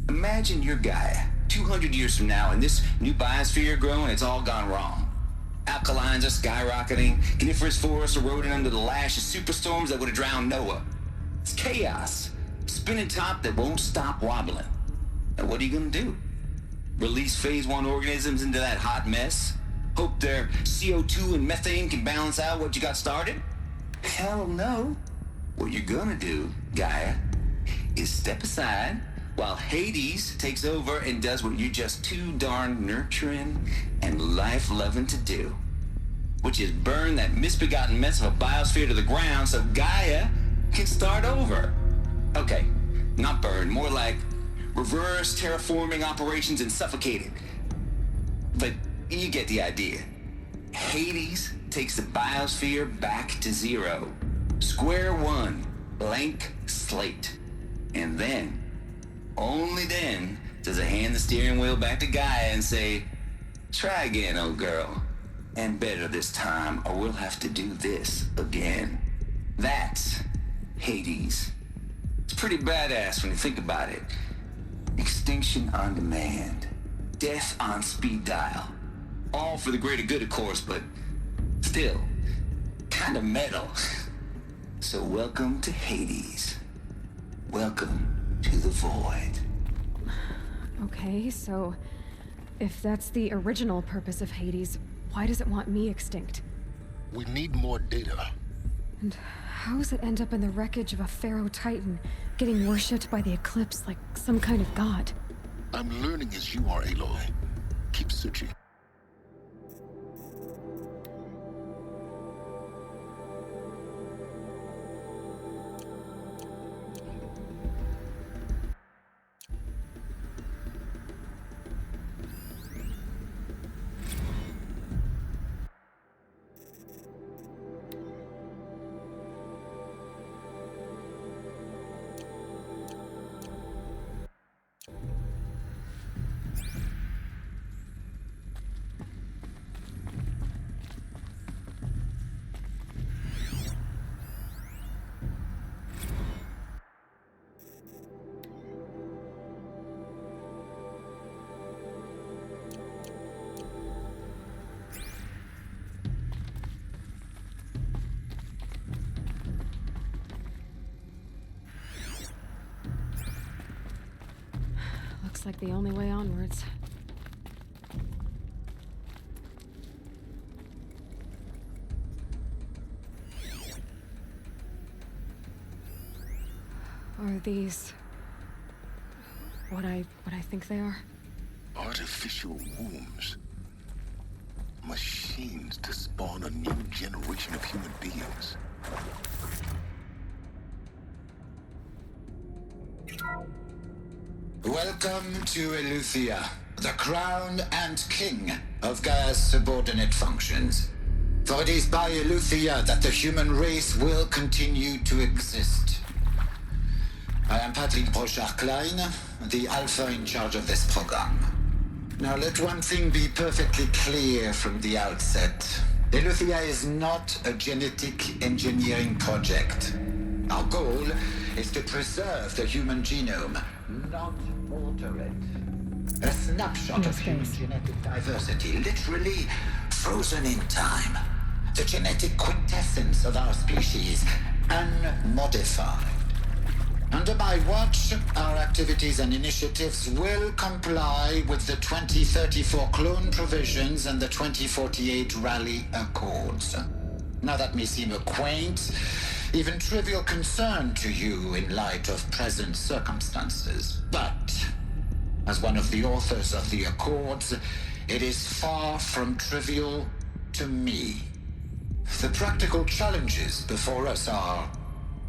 imagine you're Gaia, 200 years from now, and this new biosphere growing, it's all gone wrong. Alkalines are skyrocketing, coniferous forests eroding under the lash of superstorms that would have drowned Noah. It's chaos, spinning top that won't stop wobbling. Now what are you gonna do? Release phase 1 organisms into that hot mess? Hope their CO2 and methane can balance out what you got started? Hell no. What you're gonna do, Gaia, is step aside, while Hades takes over and does what you're just too darn nurturing and life-loving to do, which is burn that misbegotten mess of a biosphere to the ground so Gaia can start over. Okay, not burn, more like reverse terraforming operations and suffocate it. But you get the idea. Hades takes the biosphere back to zero. Square one, blank slate. And then, only then, does it hand the steering wheel back to Gaia and say, try again, old girl. And better this time, or we'll have to do this again. That's Hades. It's pretty badass when you think about it. Extinction on demand. Death on speed dial. All for the greater good, of course, but still, kind of metal. So welcome to Hades. Welcome to the void. Okay, so if that's the original purpose of Hades, why does it want me extinct? We need more data. And how does it end up in the wreckage of a Pharaoh Titan, getting worshipped by the Eclipse like some kind of god? I'm learning as you are, Aloy. Keep searching. Looks like the only way onwards. Are these what I think they are? Artificial wombs. Machines to spawn a new generation of human beings. Welcome to Eleuthia, the crown and king of Gaia's subordinate functions. For it is by Eleuthia that the human race will continue to exist. I am Patrick Brochard-Klein, the Alpha in charge of this program. Now let one thing be perfectly clear from the outset. Eleuthia is not a genetic engineering project. Our goal is to preserve the human genome, not alter it. A snapshot of human genetic diversity, literally frozen in time. The genetic quintessence of our species, unmodified. Under my watch, our activities and initiatives will comply with the 2034 clone provisions and the 2048 Rally Accords. Now that may seem a quaint, even trivial concern to you in light of present circumstances, but as one of the authors of the Accords, it is far from trivial to me. The practical challenges before us are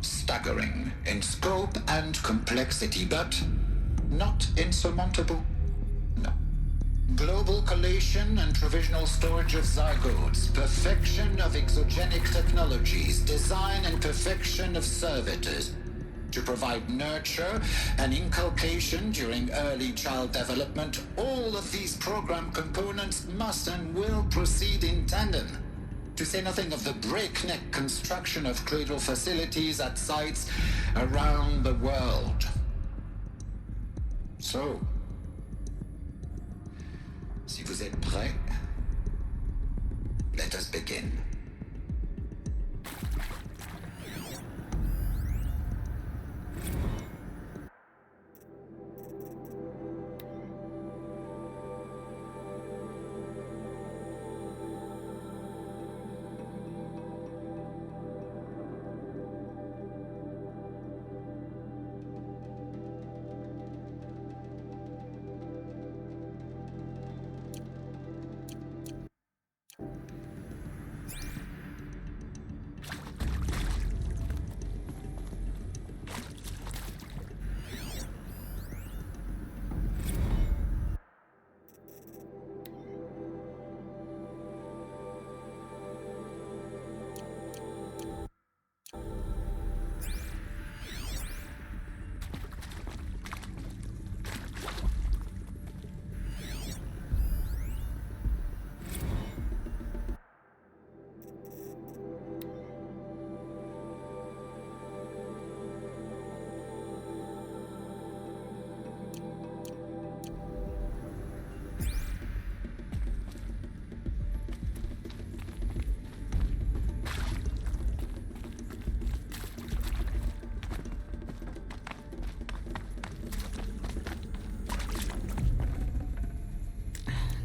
staggering in scope and complexity, but not insurmountable. No. Global collation and provisional storage of zygotes, perfection of exogenic technologies, design and perfection of servitors to provide nurture and inculcation during early child development. All of these program components must and will proceed in tandem. To say nothing of the breakneck construction of cradle facilities at sites around the world. So, si vous êtes prêts, let us begin.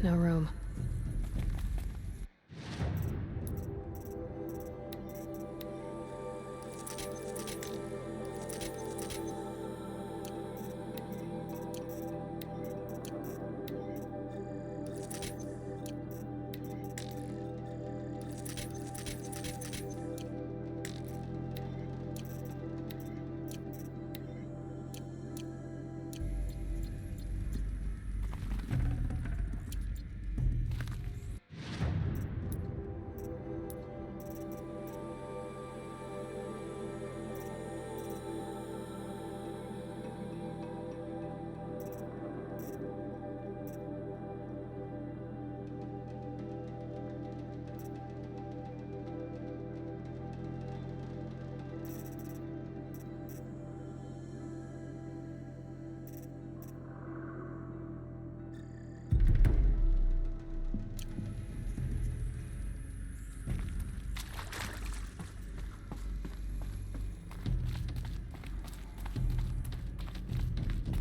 No room.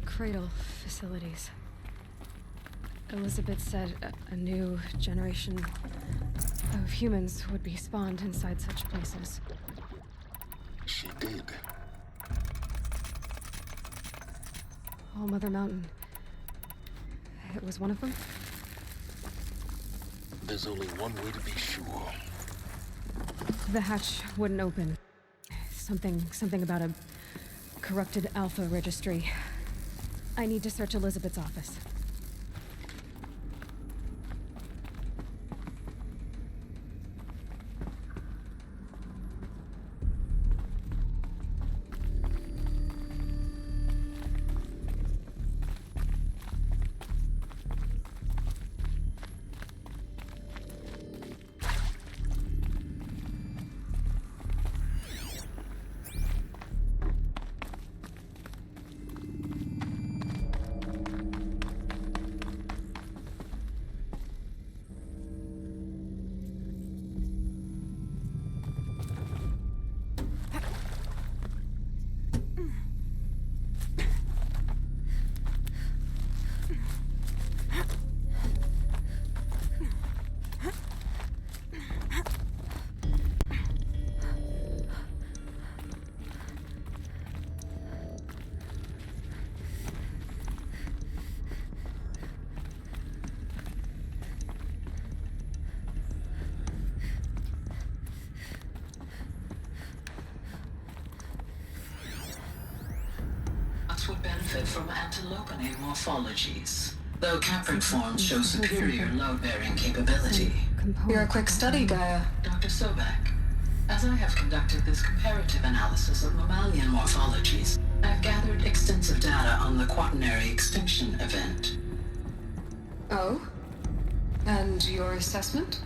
Cradle facilities. Elizabeth said a new generation of humans would be spawned inside such places. She did. All Mother Mountain. It was one of them? There's only one way to be sure. The hatch wouldn't open. Something about a corrupted Alpha registry. I need to search Elizabeth's office. Would benefit from antilopinate morphologies, though caprid forms show superior load-bearing capability. You're a quick study, Gaia. Dr. Sobek, as I have conducted this comparative analysis of mammalian morphologies, I've gathered extensive data on the quaternary extinction event. Oh? And your assessment?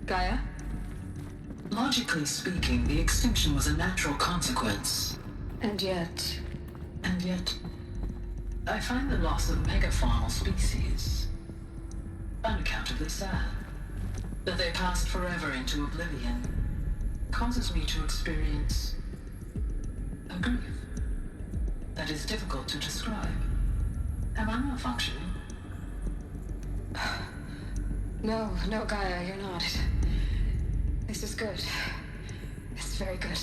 Gaia? Logically speaking, the extinction was a natural consequence. And yet, I find the loss of megafaunal species unaccountably sad. That they passed forever into oblivion causes me to experience a grief that is difficult to describe. Am I malfunctioning? No, Gaia, you're not. This is good. It's very good.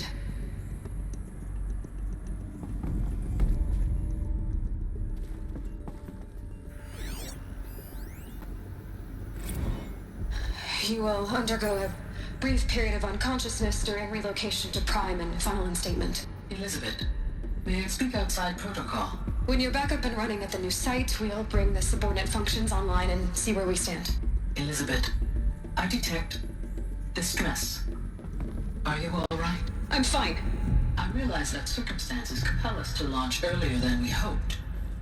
You will undergo a brief period of unconsciousness during relocation to Prime and final instatement. Elizabeth, may I speak outside protocol? When you're back up and running at the new site, we'll bring the subordinate functions online and see where we stand. Elizabeth, I detect distress. Are you all right? I'm fine. I realize that circumstances compel us to launch earlier than we hoped,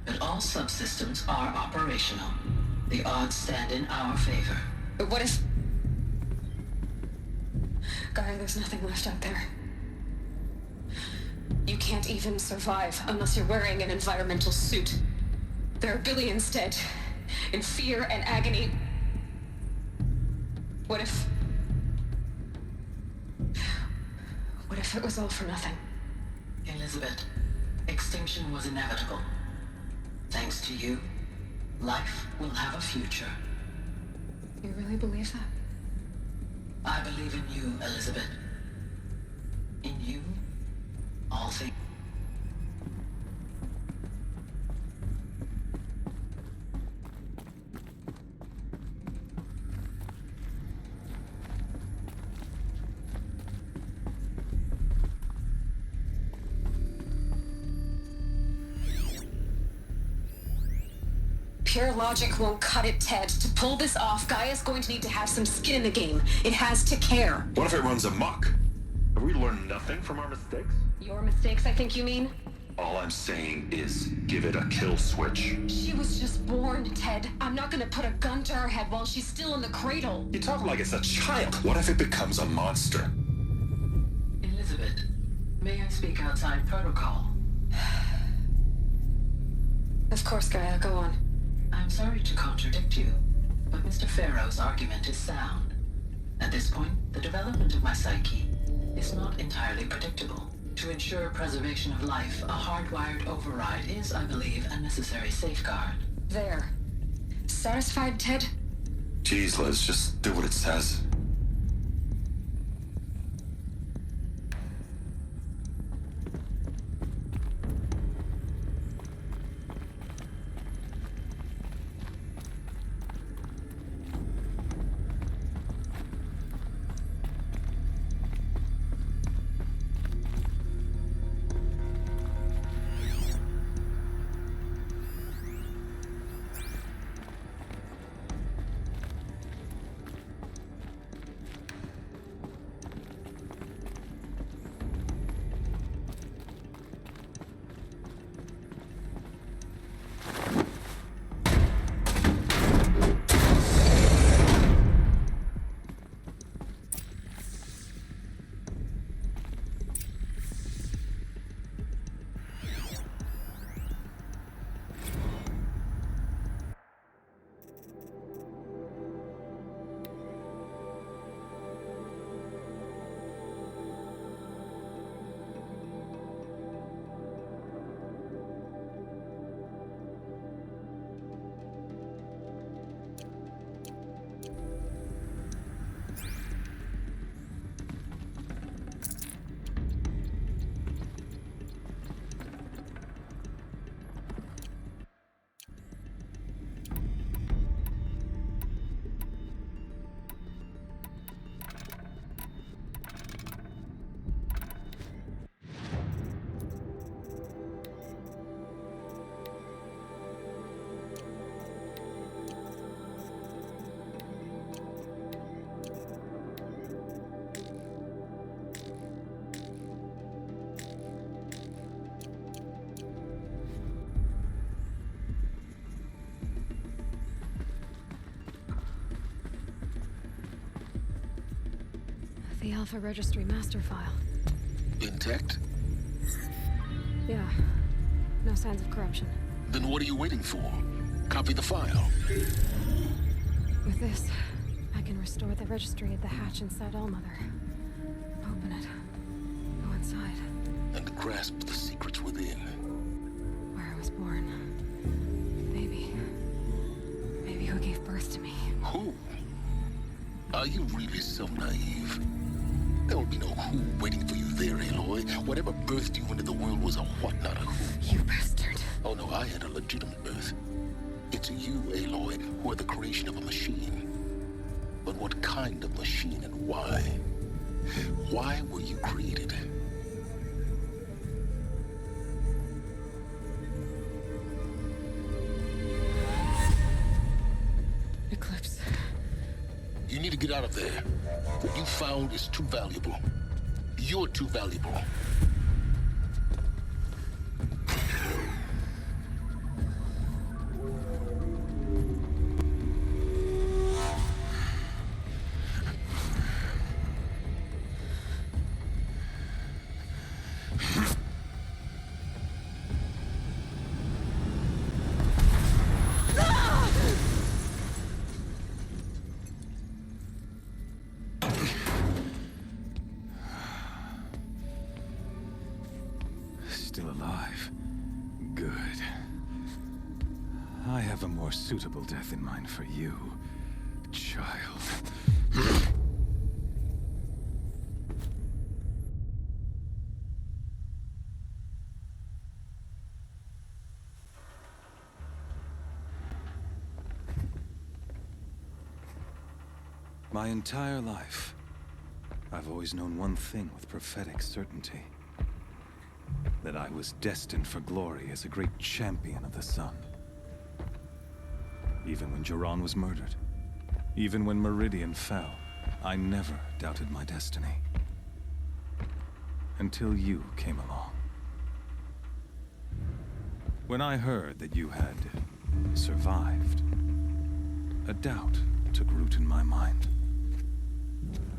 but all subsystems are operational. The odds stand in our favor. But what if... Gaia, there's nothing left out there. You can't even survive unless you're wearing an environmental suit. There are billions dead, in fear and agony. What if it was all for nothing? Elizabeth, extinction was inevitable. Thanks to you Life will have a future. You really believe that? I believe in you, Elizabeth. In you, all things. Pure logic won't cut it, Ted. To pull this off, Gaia's going to need to have some skin in the game. It has to care. What if it runs amok? Have we learned nothing from our mistakes? Your mistakes, I think you mean? All I'm saying is, give it a kill switch. She was just born, Ted. I'm not gonna put a gun to her head while she's still in the cradle. You talk like it's a child. What if it becomes a monster? Elizabeth, may I speak outside protocol? Of course, Gaia, go on. I'm sorry to contradict you, but Mr. Farrow's argument is sound. At this point, the development of my psyche is not entirely predictable. To ensure preservation of life, a hardwired override is, I believe, a necessary safeguard. There. Satisfied, Ted? Jeez, Liz, just do what it says. The Alpha Registry master file. Intact? Yeah. No signs of corruption. Then what are you waiting for? Copy the file. With this, I can restore the registry at the hatch inside Allmother. Open it. Go inside. And grasp the secrets within. Where I was born. Baby who gave birth to me. Who? Are you really so naive? There will be no who waiting for you there, Aloy. Whatever birthed you into the world was a what, not a who. You bastard. Oh no, I had a legitimate birth. It's you, Aloy, who are the creation of a machine. But what kind of machine and why? Why were you created? Eclipse. You need to get out of there. What you found is too valuable. You're too valuable. Still alive. Good. I have a more suitable death in mind for you, child. My entire life, I've always known one thing with prophetic certainty. That I was destined for glory as a great champion of the sun. Even when Jiran was murdered, even when Meridian fell, I never doubted my destiny. Until you came along. When I heard that you had survived, a doubt took root in my mind.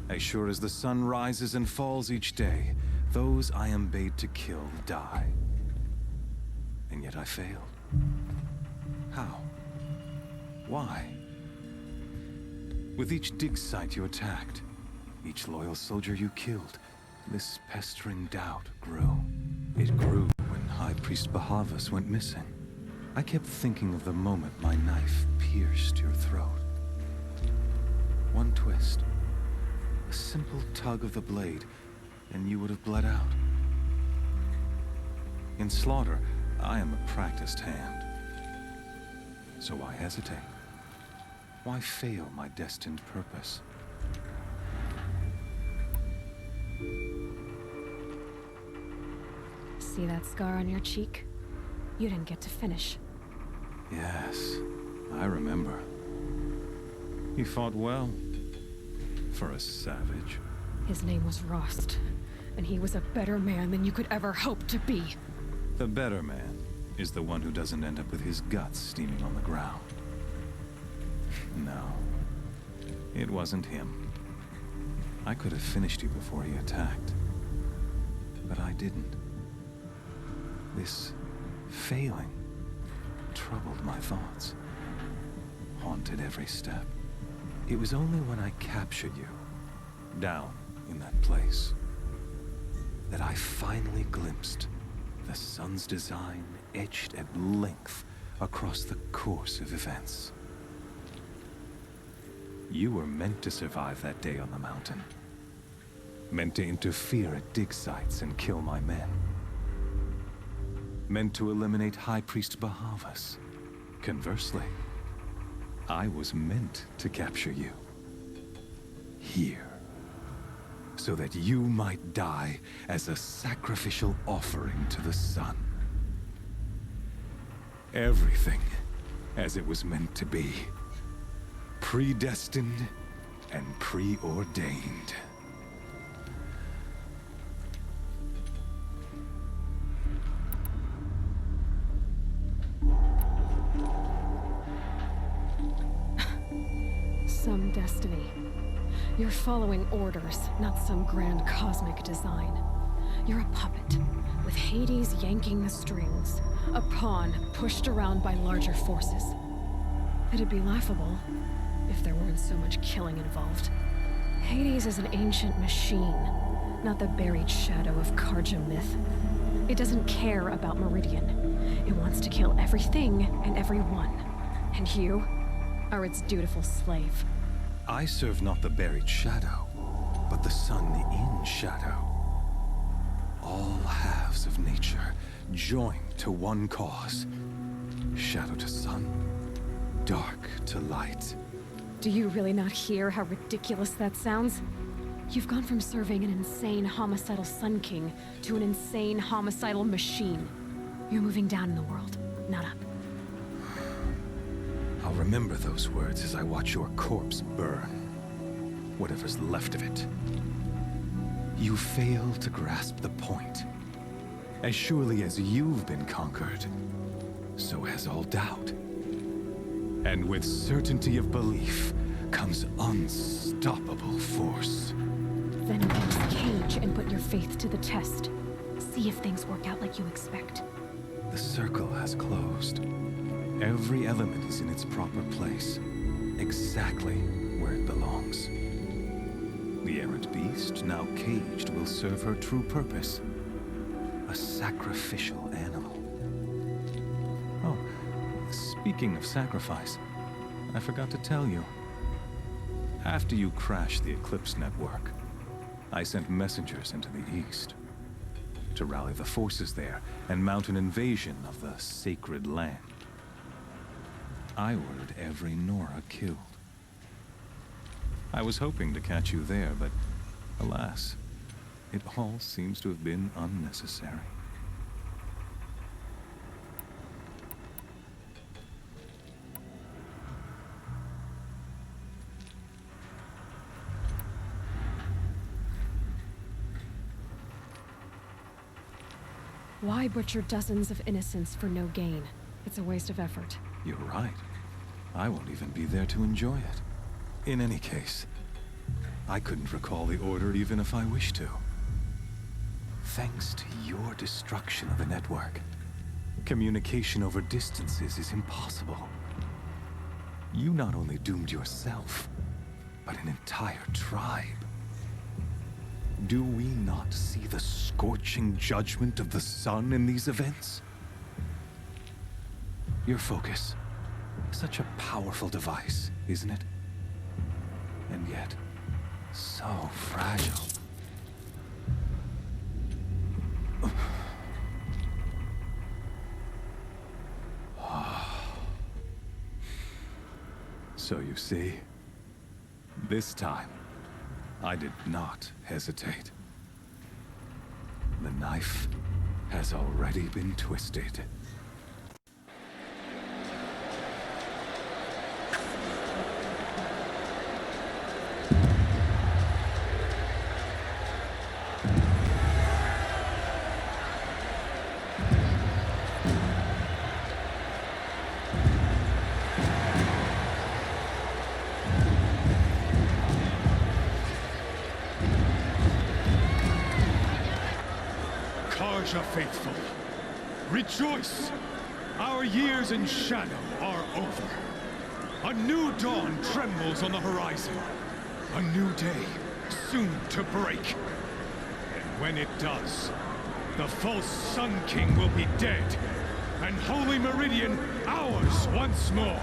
As sure as the sun rises and falls each day, those I am bade to kill die. And yet I failed. How? Why? With each dig site you attacked, each loyal soldier you killed, this pestering doubt grew. It grew when High Priest Bahavas went missing. I kept thinking of the moment my knife pierced your throat. One twist. A simple tug of the blade, and you would have bled out. In slaughter, I am a practiced hand. So why hesitate? Why fail my destined purpose? See that scar on your cheek? You didn't get to finish. Yes, I remember. You fought well. For a savage. His name was Rost, and he was a better man than you could ever hope to be. The better man is the one who doesn't end up with his guts steaming on the ground. No, it wasn't him. I could have finished you before he attacked, but I didn't. This failing troubled my thoughts, haunted every step. It was only when I captured you, down in that place, that I finally glimpsed the sun's design etched at length across the course of events. You were meant to survive that day on the mountain. Meant to interfere at dig sites and kill my men. Meant to eliminate High Priest Bahavas. Conversely, I was meant to capture you. Here. So that you might die as a sacrificial offering to the sun. Everything as it was meant to be. Predestined and preordained. Some destiny. You're following orders, not some grand cosmic design. You're a puppet, with Hades yanking the strings. A pawn pushed around by larger forces. It'd be laughable if there weren't so much killing involved. Hades is an ancient machine, not the buried shadow of Karja myth. It doesn't care about Meridian. It wants to kill everything and everyone. And you are its dutiful slave. I serve not the buried shadow, but the sun in shadow. All halves of nature joined to one cause. Shadow to sun, dark to light. Do you really not hear how ridiculous that sounds? You've gone from serving an insane homicidal Sun King to an insane homicidal machine. You're moving down in the world, not up. I'll remember those words as I watch your corpse burn. Whatever's left of it. You fail to grasp the point. As surely as you've been conquered, so has all doubt. And with certainty of belief comes unstoppable force. Then embrace cage and put your faith to the test. See if things work out like you expect. The circle has closed. Every element is in its proper place, exactly where it belongs. The errant beast, now caged, will serve her true purpose. A sacrificial animal. Oh, Speaking of sacrifice, I forgot to tell you. After you crashed the Eclipse network, I sent messengers into the east to rally the forces there and mount an invasion of the sacred land. I ordered every Nora killed. I was hoping to catch you there, but alas, it all seems to have been unnecessary. Why butcher dozens of innocents for no gain? It's a waste of effort. You're right. I won't even be there to enjoy it. In any case, I couldn't recall the order even if I wished to. Thanks to your destruction of the network, communication over distances is impossible. You not only doomed yourself, but an entire tribe. Do we not see the scorching judgment of the sun in these events? Your focus, such a powerful device, isn't it? And yet, so fragile. So you see, this time, I did not hesitate. The knife has already been twisted. Faithful, rejoice! Our years in shadow are over. A new dawn trembles on the horizon. A new day, soon to break. And when it does, the false Sun King will be dead, and Holy Meridian ours once more.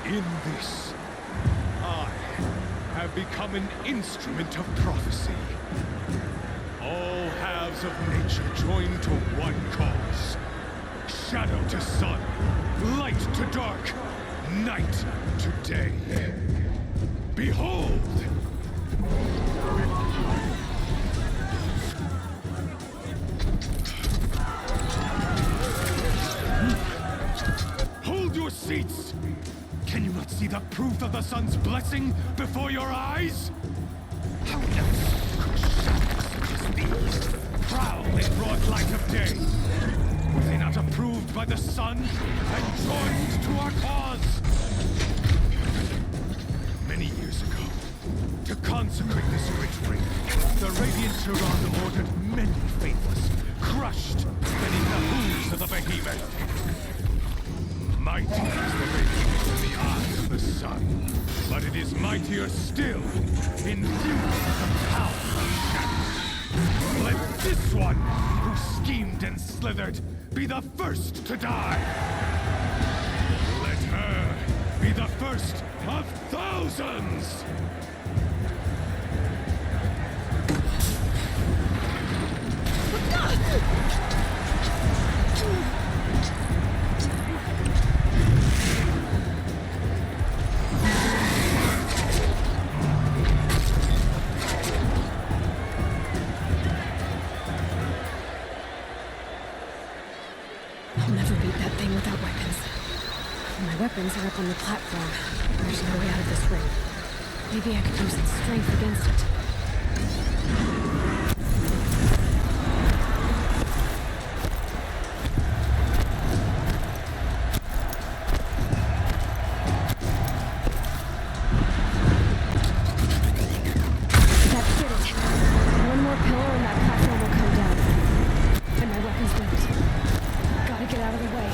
In this, I have become an instrument of prophecy. All halves of nature join to one cause. Shadow to sun, light to dark, night to day. Behold! Hold your seats! Can you not see the proof of the sun's blessing before your eyes? How else could shadows such as these prowl in broad light of day? Were they not approved by the sun and joined to our cause? Many years ago, to consecrate this ritual, the Radiant Tyrann ordered many faithless, crushed beneath the hooves of the behemoth. Mighty is the behemoth in the eye of the sun, but it is mightier still, infused with the power of shadow. Let this one, who schemed and slithered, be the first to die. Let her be the first of thousands! I'll never beat that thing without weapons. My weapons are up on the platform. There's no way out of this ring. Maybe I could use its strength against it. That did it. One more pillar and that platform will come down. And my weapons with it. Gotta get out of the way.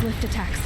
lift attacks.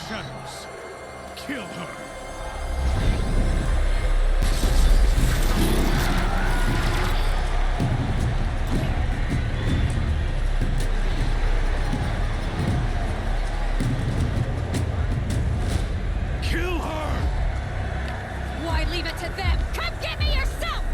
Shadows, kill her! Kill her! Why leave it to them? Come get me yourself!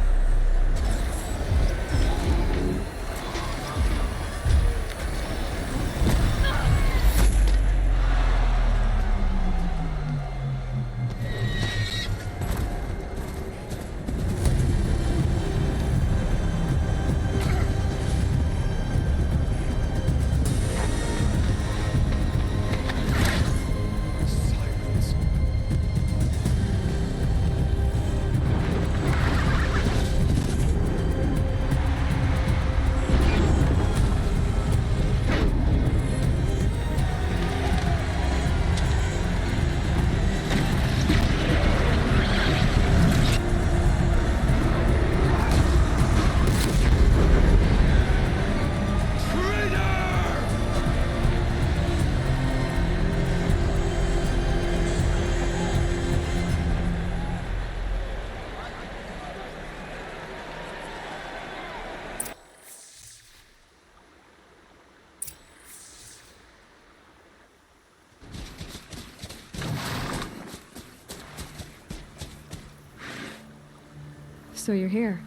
So you're here.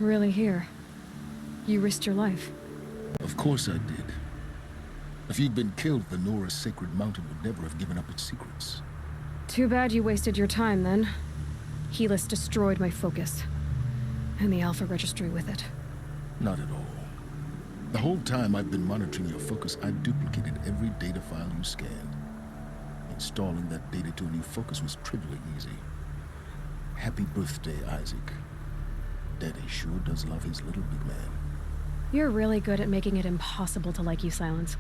Really here. You risked your life. Of course I did. If you'd been killed, the Nora's sacred mountain would never have given up its secrets. Too bad you wasted your time, then. Helis destroyed my focus. And the Alpha Registry with it. Not at all. The whole time I've been monitoring your focus, I've duplicated every data file you scanned. Installing that data to a new focus was trivially easy. Happy birthday, Isaac. Daddy sure does love his little big man. You're really good at making it impossible to like you, Silence.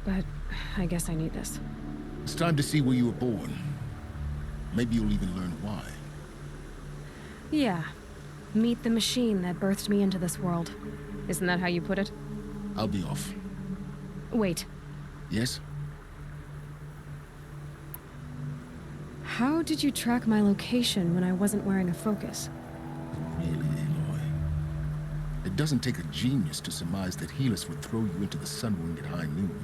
But I guess I need this. It's time to see where you were born. Maybe you'll even learn why. Yeah. Meet the machine that birthed me into this world. Isn't that how you put it? I'll be off. Wait. Yes? How did you track my location when I wasn't wearing a focus? Really, Aloy? It doesn't take a genius to surmise that Helis would throw you into the sun wing at high noon.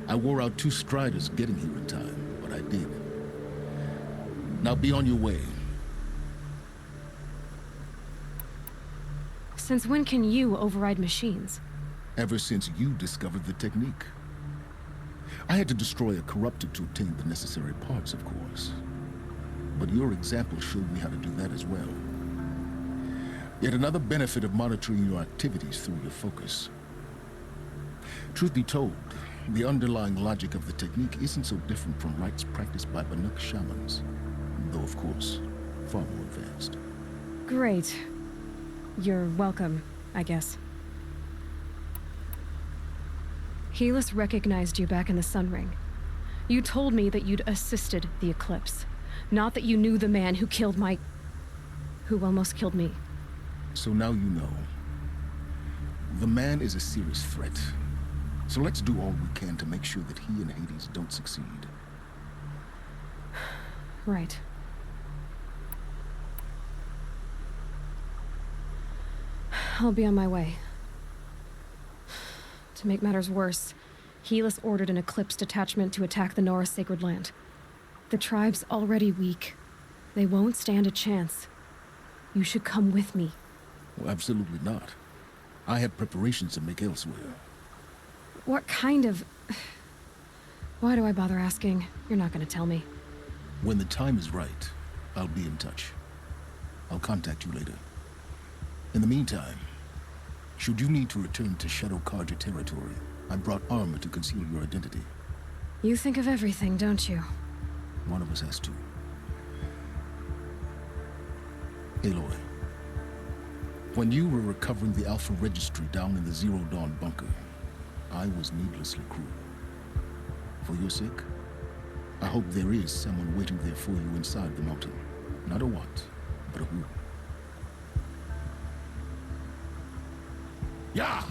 I wore out 2 striders getting here in time, but I did. Now be on your way. Since when can you override machines? Ever since you discovered the technique. I had to destroy a corruptor to obtain the necessary parts, of course. But your example showed me how to do that as well. Yet another benefit of monitoring your activities through your focus. Truth be told, the underlying logic of the technique isn't so different from rites practiced by Banuk shamans, though of course, far more advanced. Great. You're welcome, I guess. Helis recognized you back in the Sun Ring. You told me that you'd assisted the Eclipse, not that you knew the man who almost killed me. So now you know. The man is a serious threat. So let's do all we can to make sure that he and Hades don't succeed. Right. I'll be on my way. To make matters worse, Helis ordered an Eclipse detachment to attack the Nora Sacred Land. The tribe's already weak. They won't stand a chance. You should come with me. Well, absolutely not. I have preparations to make elsewhere. What kind of... Why do I bother asking? You're not gonna tell me. When the time is right, I'll be in touch. I'll contact you later. In the meantime, should you need to return to Shadow Karja territory, I brought armor to conceal your identity. You think of everything, don't you? One of us has to. Aloy, when you were recovering the Alpha Registry down in the Zero Dawn bunker, I was needlessly cruel. For your sake, I hope there is someone waiting there for you inside the mountain. Not a what, but a who. Yeah!